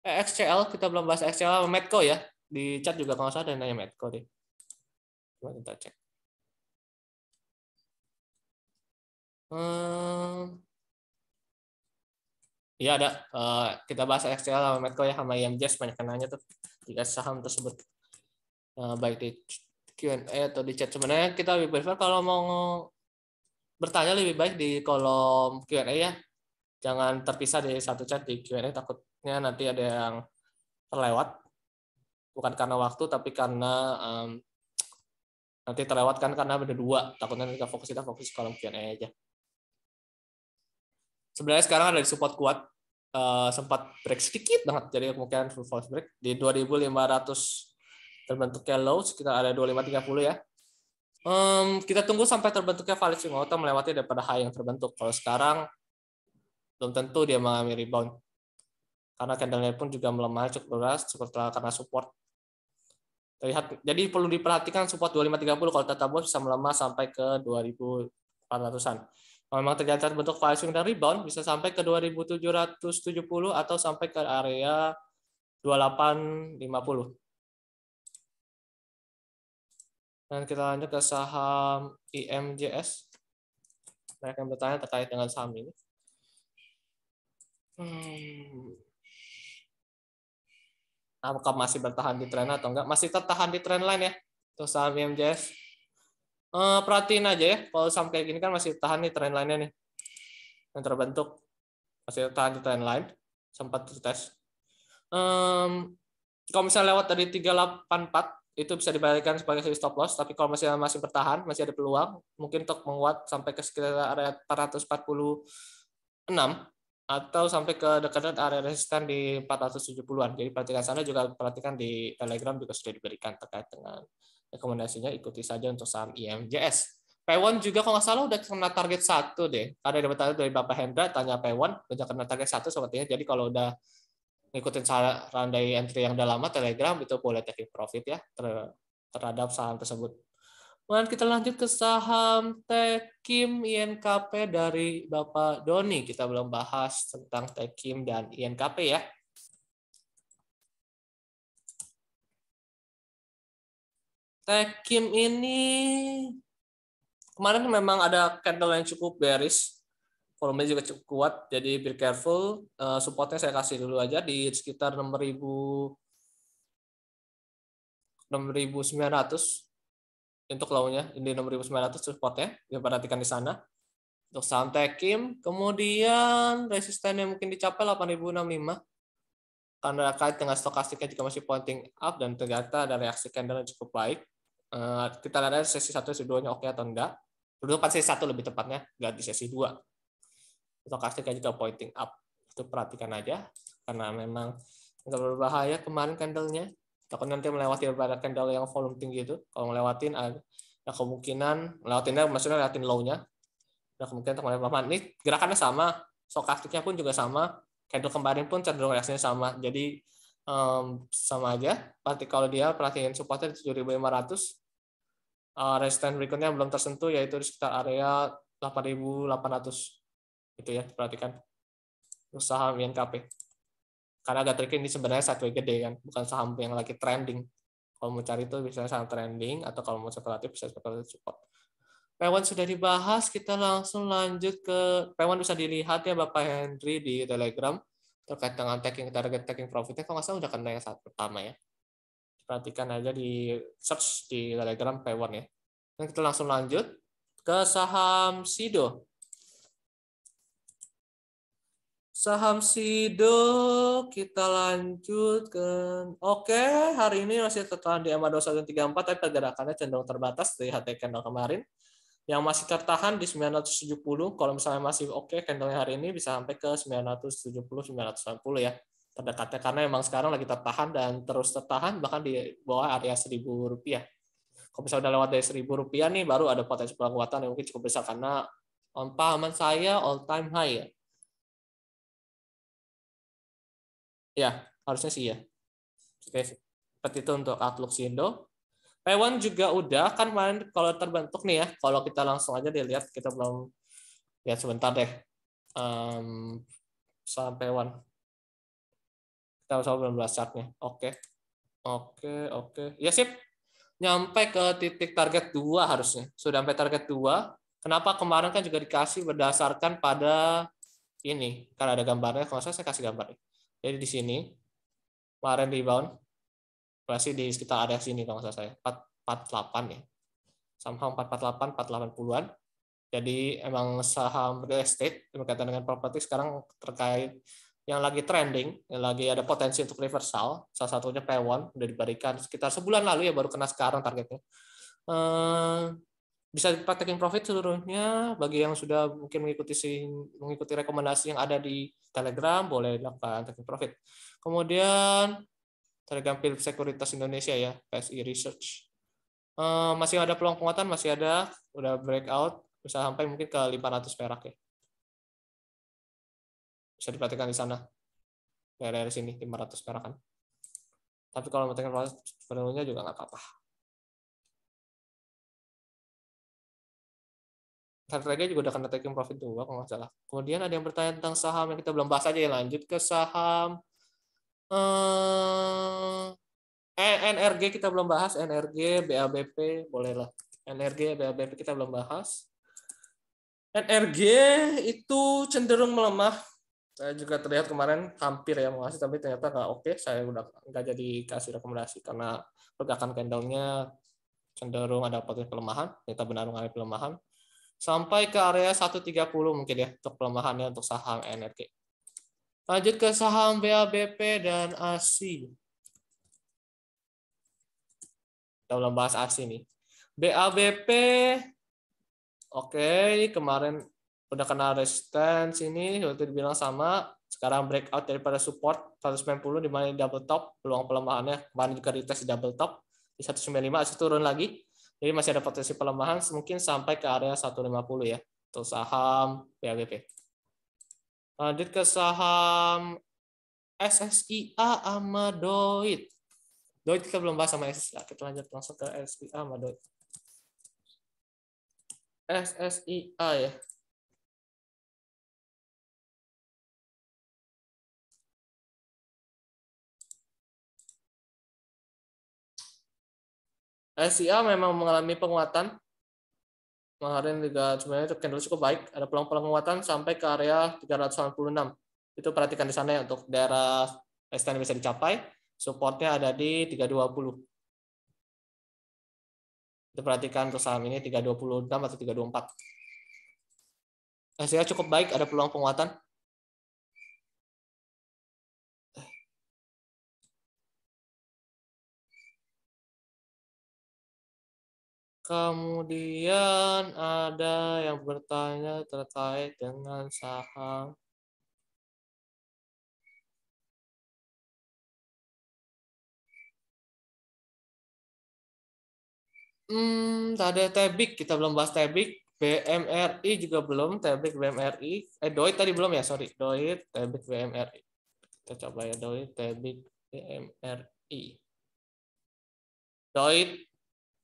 XCL, kita belum bahas XCL sama Medco ya. Di chat juga kalau nggak salah ada yang nanya Medco deh. Coba kita cek. Iya ada. Kita bahas XCL sama Medco ya, sama IMJS banyak yang nanya tuh. Tiga saham tersebut. Baik di Q&A atau di chat. Sebenarnya kita lebih prefer kalau mau bertanya lebih baik di kolom Q&A ya. Jangan terpisah di satu chat di Q&A, takutnya nanti ada yang terlewat. Bukan karena waktu, tapi karena nanti terlewatkan karena ada dua. Takutnya kita fokus kolom Q&A aja. Sebenarnya sekarang ada di support kuat. Sempat break sedikit banget, jadi kemungkinan full false break. Di 2500 terbentuknya low, sekitar ada 2530 ya. Kita tunggu sampai terbentuknya valid swing atau melewati daripada high yang terbentuk. Kalau sekarang belum tentu dia mengalami rebound, karena candle-nya pun juga melemah cukup deras karena support. Terlihat, jadi perlu diperhatikan support 2530 kalau tetap bisa melemah sampai ke 2400-an. Kalau memang terjadi terbentuk valid swing dan rebound, bisa sampai ke 2770 atau sampai ke area 2850. Dan kita lanjut ke saham IMJS. Mereka yang bertanya terkait dengan saham ini. Apakah masih bertahan di tren atau enggak? Masih tertahan di trend line ya untuk saham IMJS. Perhatiin aja ya, kalau saham kayak gini kan masih tahan nih trend line-nya nih yang terbentuk, masih tahan di trend line, sempat dites. Kalau misalnya lewat dari 384 itu bisa dibalikkan sebagai stop loss, tapi kalau masih bertahan, masih ada peluang mungkin untuk menguat sampai ke sekitar area 446 atau sampai ke dekat area resisten di 470-an. Jadi perhatikan sana, juga perhatikan di Telegram juga sudah diberikan terkait dengan rekomendasinya, ikuti saja untuk saham IMJS. P1 juga kalau nggak salah udah kena target 1 deh. Ada yang bertanya dari Bapak Hendra, tanya P1 udah kena target 1 sepertinya. Jadi kalau udah ngikutin saran dari entry yang udah lama Telegram, itu boleh taking profit ya terhadap saham tersebut. Kemudian kita lanjut ke saham Tekim INKP dari Bapak Doni. Kita belum bahas tentang Tekim dan INKP ya. Tekim ini kemarin memang ada candle yang cukup bearish. Volumenya juga cukup kuat, jadi be careful. Supportnya saya kasih dulu aja di sekitar 6.900 untuk low-nya. Ini 6.900 supportnya, diperhatikan di sana. Untuk saham Tekim, kemudian resistennya mungkin dicapai 8.065 karena kait dengan stokastiknya juga masih pointing up dan ternyata ada reaksi candle yang cukup baik. Kita lihat sesi 1, sesi 2-nya oke atau enggak. Dulu kan sesi 1 lebih tepatnya, enggak di sesi 2. Stokastiknya juga pointing up. Itu perhatikan aja karena memang enggak berbahaya kemarin candle-nya. Takut nanti melewati beberapa candle yang volume tinggi itu. Kalau ngelewatin ada kemungkinan ngelewatinnya maksudnya ngelewatin low-nya. Ada kemungkinan untuk melewati. Ini gerakannya sama, stokastiknya pun juga sama. Candle kemarin pun cenderung reaksinya sama. Jadi sama aja. Berarti kalau dia perhatiin supportnya di 7.500. Resistance berikutnya belum tersentuh yaitu di sekitar area 8.800. Itu ya, perhatikan. Saham INKP. Karena agak tricky ini sebenarnya sideways gede kan, bukan saham yang lagi trending. Kalau mau cari itu bisa saham trending atau kalau mau spekulatif bisa spekulatif support. P1 sudah dibahas, kita langsung lanjut ke P1 bisa dilihat ya Bapak Henry di Telegram terkait dengan target taking profitnya. Kalau nggak salah udah kena yang saat pertama ya. Perhatikan aja di search di Telegram P1 ya. Dan kita langsung lanjut ke saham Sido. Saham Sido kita lanjutkan. Oke, hari ini masih tertahan di EMA 2134 tapi pergerakannya cenderung terbatas dari HT candle kemarin. Yang masih tertahan di 970. Kalau misalnya masih oke candle-nya hari ini bisa sampai ke 970 990 ya. Terdekatnya karena memang sekarang lagi tertahan dan terus tertahan bahkan di bawah area Rp1.000. Kalau misalnya udah lewat dari Rp1.000 nih baru ada potensi penguatan yang mungkin cukup besar karena pahaman saya all time high ya. Ya, harusnya sih ya. Oke, seperti itu untuk outlook Sindo. P1 juga udah, kan kemarin kalau terbentuk nih ya, kalau kita langsung aja dilihat, kita belum lihat sebentar deh. Saham P1. Kita belum bahas chartnya. Oke. Ya sip. Nyampe ke titik target 2 harusnya. Sudah sampai target 2. Kenapa kemarin kan juga dikasih berdasarkan pada ini. Karena ada gambarnya, kalau saya kasih gambarnya. Jadi di sini kemarin rebound masih di sekitar area sini kalau nggak salah saya 448 ya, somehow 448 480-an. Jadi emang saham real estate berkaitan dengan properti sekarang terkait yang lagi trending, yang lagi ada potensi untuk reversal. Salah satunya P1 udah diberikan sekitar sebulan lalu ya, baru kena sekarang targetnya. Bisa taking profit seluruhnya. Bagi yang sudah mungkin mengikuti rekomendasi yang ada di Telegram, boleh lakukan taking profit. Kemudian Telegram Philip Sekuritas Indonesia ya, PSI Research. Masih ada peluang penguatan, masih ada, udah breakout, bisa sampai mungkin ke 500 perak ya. Bisa diperhatikan di sana. Dari sini 500 perak kan. Tapi kalau mau taking profit sepenuhnya juga nggak apa-apa. Harga juga udah kena taking profit juga kalau nggak salah. Kemudian ada yang bertanya tentang saham yang kita belum bahas aja ya, lanjut ke saham NRG kita belum bahas, NRG, BABP bolehlah. NRG, BABP kita belum bahas. NRG itu cenderung melemah. Saya juga terlihat kemarin hampir ya mau kasih, tapi ternyata nggak oke. Saya udah nggak jadi kasih rekomendasi karena pergerakan candle-nya cenderung ada potensi pelemahan. Ternyata benar mengalami pelemahan. Sampai ke area 130 mungkin ya untuk pelemahannya untuk saham energi. Lanjut ke saham BABP dan ASI. Kita belum bahas ASI nih. BABP oke, kemarin udah kena resistance ini, waktu dibilang sama. Sekarang breakout daripada support 190 di mana double top, peluang pelemahannya kemarin juga retest di double top di 195, ASI turun lagi. Jadi masih ada potensi pelemahan mungkin sampai ke area 150 ya untuk saham BABP. Lanjut ke saham SSIA sama Doit. Doit kita belum bahas sama SSIA. Kita lanjut langsung ke SSIA sama Doit. SSIA ya. SSIA memang mengalami penguatan. Kemarin juga sebenarnya candle cukup baik, ada peluang penguatan sampai ke area 396. Itu perhatikan di sana ya untuk daerah resistance bisa dicapai. Supportnya ada di 320. Itu perhatikan untuk saham ini 326 atau 324. SSIA cukup baik, ada peluang penguatan. Kemudian ada yang bertanya terkait dengan saham ada Tebik, kita belum bahas Tebik. BMRI juga belum, Tebik BMRI. Doit tadi belum ya, sorry. Doit, Tebik BMRI. Kita coba ya, Doit, Tebik BMRI. Doit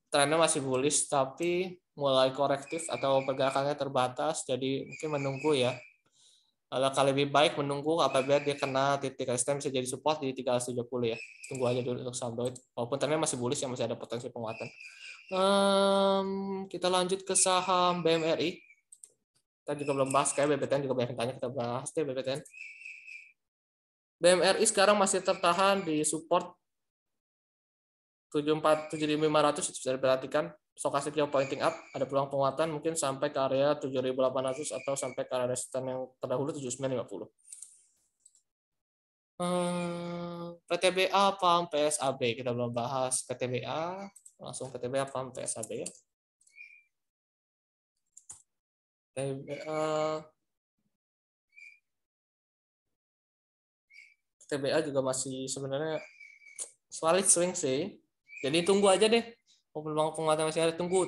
trennya masih bullish, tapi mulai korektif atau pergerakannya terbatas, jadi mungkin menunggu ya. Alangkah lebih baik menunggu apabila dia kena titik resistance bisa jadi support di 370 ya. Tunggu aja dulu untuk saham Doit. Walaupun trennya masih bullish ya, masih ada potensi penguatan. Kita lanjut ke saham BMRI. Kita juga belum bahas, kayak BBTN juga banyak yang tanya, kita bahas deh BBTN. BMRI sekarang masih tertahan di support 7.500, itu bisa diperhatikan. Stokastik yang pointing up, ada peluang penguatan mungkin sampai ke area 7.800 atau sampai ke area resistance yang terdahulu 7.950. PTBA, PAM, PSAB kita belum bahas. PTBA, langsung PTBA, PAM, PSAB ya. PTBA juga masih sebenarnya solid swing sih. Jadi tunggu aja deh. Peluang penguatan masih ada, tunggu,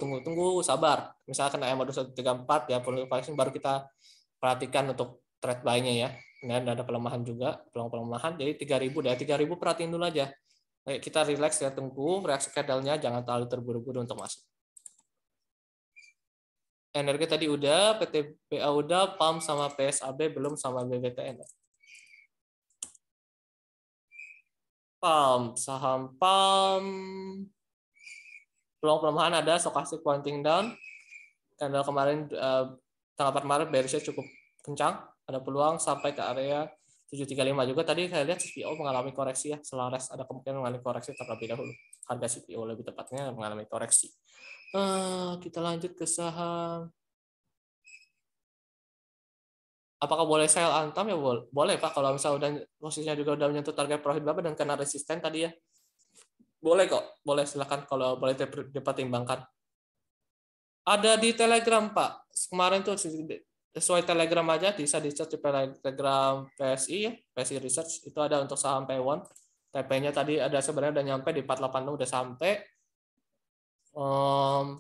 sabar. Misalkan AM 2134 ya, perlu pricing baru kita perhatikan untuk trade buy-nya ya. Dan ada pelemahan juga, peluang pelemahan. Jadi 3.000 dari 3.000 perhatiin dulu aja. Baik, kita relax ya, tunggu reaksi candle-nya, jangan terlalu terburu-buru untuk masuk. Energi tadi udah, PTBA udah, PAM sama PSAB belum, sama BBTN. PAM, saham PAM. Peluang pelemahan ada, stokastik pointing down. Candle kemarin tanggal 4 Maret bearish cukup kencang, ada peluang sampai ke area 735 juga. Tadi saya lihat CPO mengalami koreksi ya, selaras ada kemungkinan mengalami koreksi terlebih dahulu. Harga CPO lebih tepatnya mengalami koreksi. Kita lanjut ke saham. Apakah boleh sell Antam ya? Boleh Pak, kalau misalnya udah posisinya juga udah menyentuh target profit berapa dan kena resisten tadi ya. Boleh kok, boleh silakan kalau boleh dipertimbangkan. Ada di Telegram Pak. Kemarin tuh sesuai Telegram aja, bisa di-search di Telegram PSI ya, PSI Research itu ada untuk saham P1. TP-nya tadi ada sebenarnya udah nyampe di 486 udah sampai.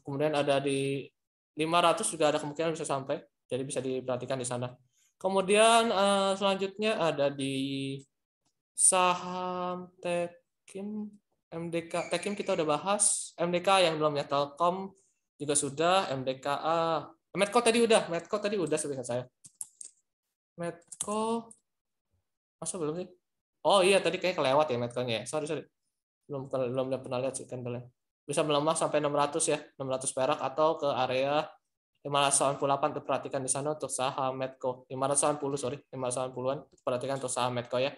Kemudian ada di 500 juga ada kemungkinan bisa sampai. Jadi bisa diperhatikan di sana. Kemudian selanjutnya ada di saham Tekim, MDK. Tekim kita udah bahas. MDK yang belum ya, Telkom juga sudah, MDKA. Medco tadi udah seingat saya. Medco masa belum sih? Oh iya tadi kayak kelewat ya Medco-nya ya. Sorry. Belum pernah lihat sih candle-nya. Bisa melemah sampai 600 ya, 600 perak atau ke area 598 perhatikan di sana untuk saham Medco. 580-an perhatikan untuk saham Medco ya.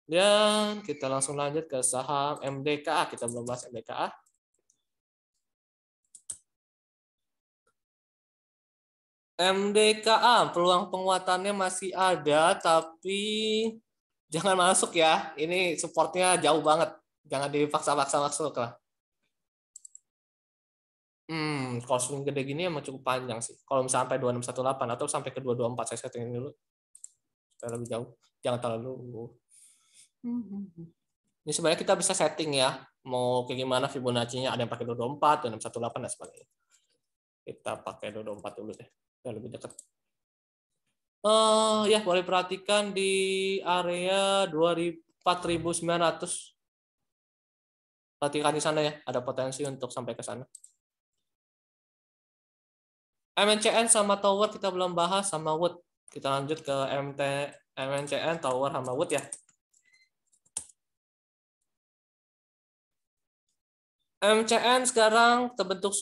Dan kita langsung lanjut ke saham MDKA. Kita belum bahas MDKA. MDKA peluang penguatannya masih ada, tapi jangan masuk ya. Ini supportnya jauh banget. Jangan dipaksa-paksa masuk lah. Kalau swing gede gini emang cukup panjang sih. Kalau misalnya sampai 2618 atau sampai ke 224 saya settingin dulu. Supaya lebih jauh. Jangan terlalu. Ini sebenarnya kita bisa setting ya. Mau kayak gimana Fibonacci-nya, ada yang pakai 224, 2618 dan sebagainya. Kita pakai 224 dulu deh. Biar lebih dekat. Ya boleh perhatikan di area 4.900. Perhatikan di sana ya, ada potensi untuk sampai ke sana. MNCN sama Tower kita belum bahas, sama Wood. Kita lanjut ke MNCN, Tower, sama Wood ya. MCN sekarang terbentuk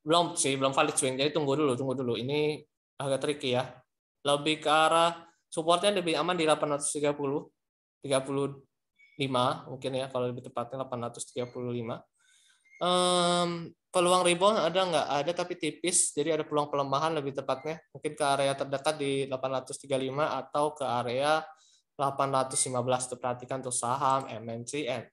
belum sih, belum valid swing. Jadi tunggu dulu. Ini agak tricky ya. Lebih ke arah supportnya lebih aman di 830, 35 mungkin ya, kalau lebih tepatnya 835. Peluang rebound ada nggak? Ada tapi tipis. Jadi ada peluang pelemahan lebih tepatnya. Mungkin ke area terdekat di 835 atau ke area 815. Perhatikan untuk saham MNCN.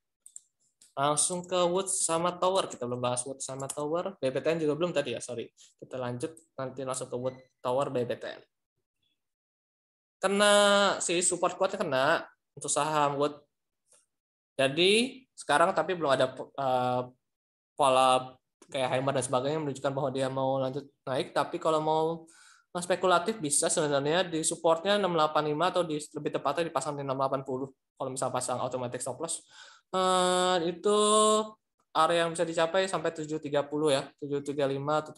Langsung ke Wood sama Tower. Kita belum bahas Wood sama Tower. BBTN juga belum tadi ya, sorry. Kita lanjut nanti langsung ke Wood, Tower, BBTN. Kena si support kuatnya kena untuk saham Wood. Jadi sekarang tapi belum ada pola kayak Heimer dan sebagainya menunjukkan bahwa dia mau lanjut naik. Tapi kalau mau spekulatif bisa sebenarnya di supportnya 685 atau lebih tepatnya dipasang di 680. Kalau misal pasang automatic stop loss. Itu area yang bisa dicapai sampai 730 ya, 735 atau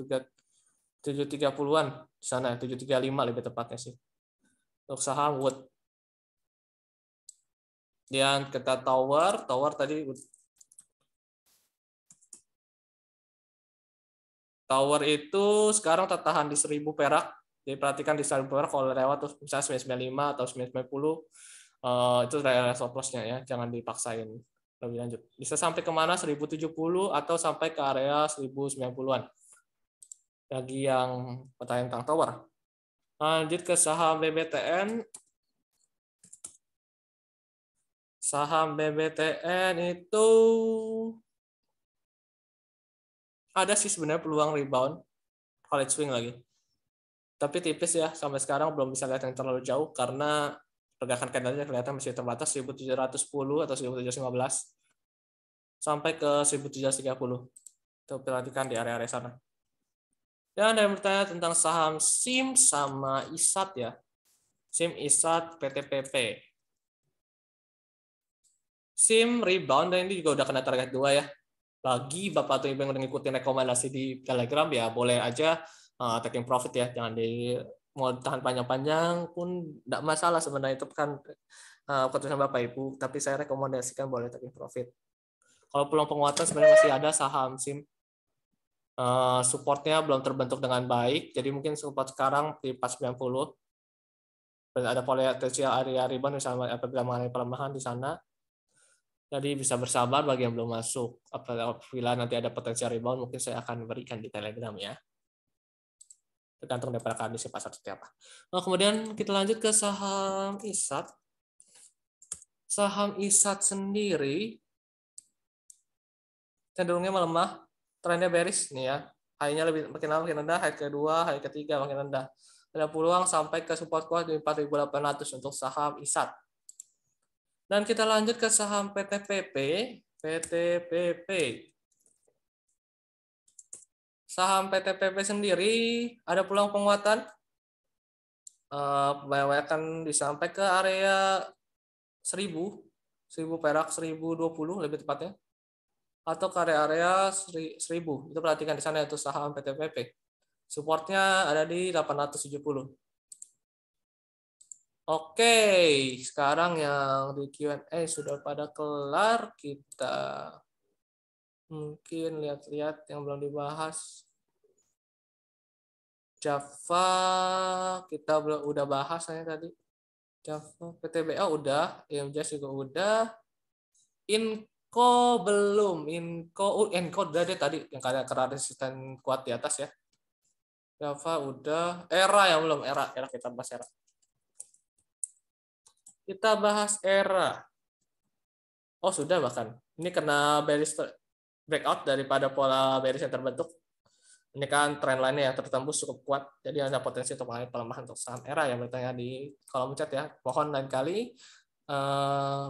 730-an di sana, 735 lebih tepatnya sih. Untuk saham Wood. Dan kita Tower tadi Tower itu sekarang tertahan di 1000 perak. Jadi perhatikan di 1000 perak kalau lewat terus misalnya 995 atau 990 itu area stop loss-nya ya, jangan dipaksain lebih lanjut. Bisa sampai kemana? 1070 atau sampai ke area 1090-an. Bagi yang bertanya tentang Tower. Lanjut ke saham BBTN. Saham BBTN itu ada sih sebenarnya peluang rebound, valid swing lagi. Tapi tipis ya, sampai sekarang belum bisa lihat yang terlalu jauh karena pergerakan candlenya kelihatan masih terbatas 1710 atau 1715 sampai ke 1730. Itu perhatikan di area-area sana. Dan ada yang bertanya tentang saham SIM sama ISAT ya. SIM, ISAT, PTPP. SIM rebound dan ini juga udah kena target 2 ya. Bagi Bapak atau Ibu yang udah ngikutin rekomendasi di Telegram ya boleh aja taking profit ya. Jangan mau tahan panjang-panjang pun enggak masalah sebenarnya, itu kan keputusan Bapak Ibu, tapi saya rekomendasikan boleh taking profit. Kalau peluang penguatan sebenarnya masih ada saham SIM. Supportnya belum terbentuk dengan baik, jadi mungkin support sekarang di 490. Dan ada potensial area rebound misalnya apabila mengalami pelemahan di sana. Jadi bisa bersabar bagi yang belum masuk. Apabila nanti ada potensial rebound, mungkin saya akan berikan di Telegram ya. Tergantung daripada kondisi pasar seperti apa. Nah, kemudian kita lanjut ke saham ISAT. Saham ISAT sendiri cenderungnya melemah, trennya bearish nih ya. High-nya makin lama makin rendah, high kedua, high ketiga makin rendah. Ada peluang sampai ke support kuat di 4.800 untuk saham ISAT. Dan kita lanjut ke saham PTPP. PTPP. Saham PTPP sendiri ada peluang penguatan. Bayangkan sampai ke area 1000 perak, 1020 lebih tepatnya. Atau ke area 1000. Itu perhatikan di sana itu saham PTPP. Supportnya ada di 870. Oke, sekarang yang di Q&A sudah pada kelar, kita mungkin lihat-lihat yang belum dibahas. Java kita udah bahas tadi. Java, PTBA udah, IMJS juga udah. Inco belum, Inco udah deh tadi yang karena resisten kuat di atas ya. Java udah, Era yang belum, Era kita bahas Era. Kita bahas Era. Oh sudah bahkan. Ini kena bearish breakout daripada pola bearish yang terbentuk. Ini kan trend line-nya yang tertembus cukup kuat. Jadi ada potensi untuk mengalami pelemahan untuk saham Era yang bertanya di kolom chat ya. Mohon lain kali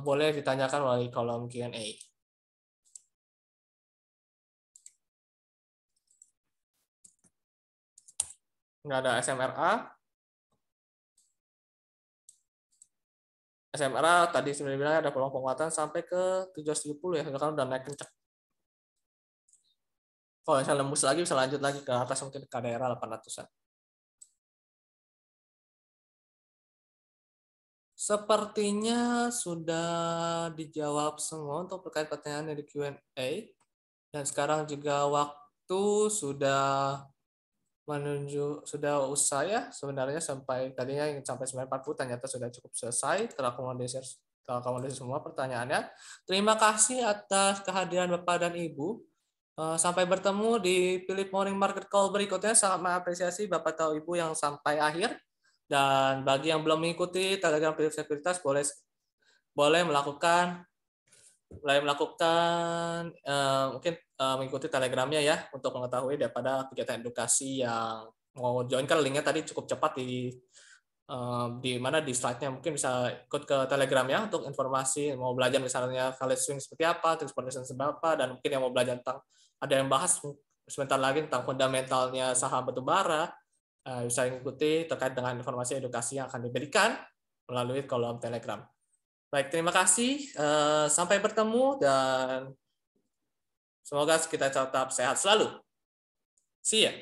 boleh ditanyakan melalui kolom Q&A. Nggak ada SMRA. SMRA tadi sebenarnya ada peluang penguatan sampai ke 770 ya, karena udah naik kencang. Kalau misalnya lembus lagi bisa lanjut lagi ke atas mungkin ke daerah 800-an. Sepertinya sudah dijawab semua untuk terkait pertanyaan dari Q&A. Dan sekarang juga waktu sudah usai ya sebenarnya, sampai tadinya ingin sampai 9.40 ternyata sudah cukup selesai terakomodasi semua pertanyaannya. Terima kasih atas kehadiran Bapak dan Ibu. Sampai bertemu di Philip Morning Market Call berikutnya. Sangat mengapresiasi Bapak atau Ibu yang sampai akhir. Dan bagi yang belum mengikuti Telegram Philip Sekuritas, boleh melakukan mungkin mengikuti Telegramnya ya, untuk mengetahui daripada kegiatan edukasi yang mau join. Kan linknya tadi cukup cepat di mana di slide-nya, mungkin bisa ikut ke Telegramnya untuk informasi. Mau belajar misalnya value swing seperti apa, trade position seperti apa, dan mungkin yang mau belajar tentang, ada yang bahas sebentar lagi tentang fundamentalnya saham batubara, bisa ikuti terkait dengan informasi edukasi yang akan diberikan melalui kolom Telegram. Baik, terima kasih. Sampai bertemu dan semoga kita tetap sehat selalu. See ya.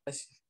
Terima kasih.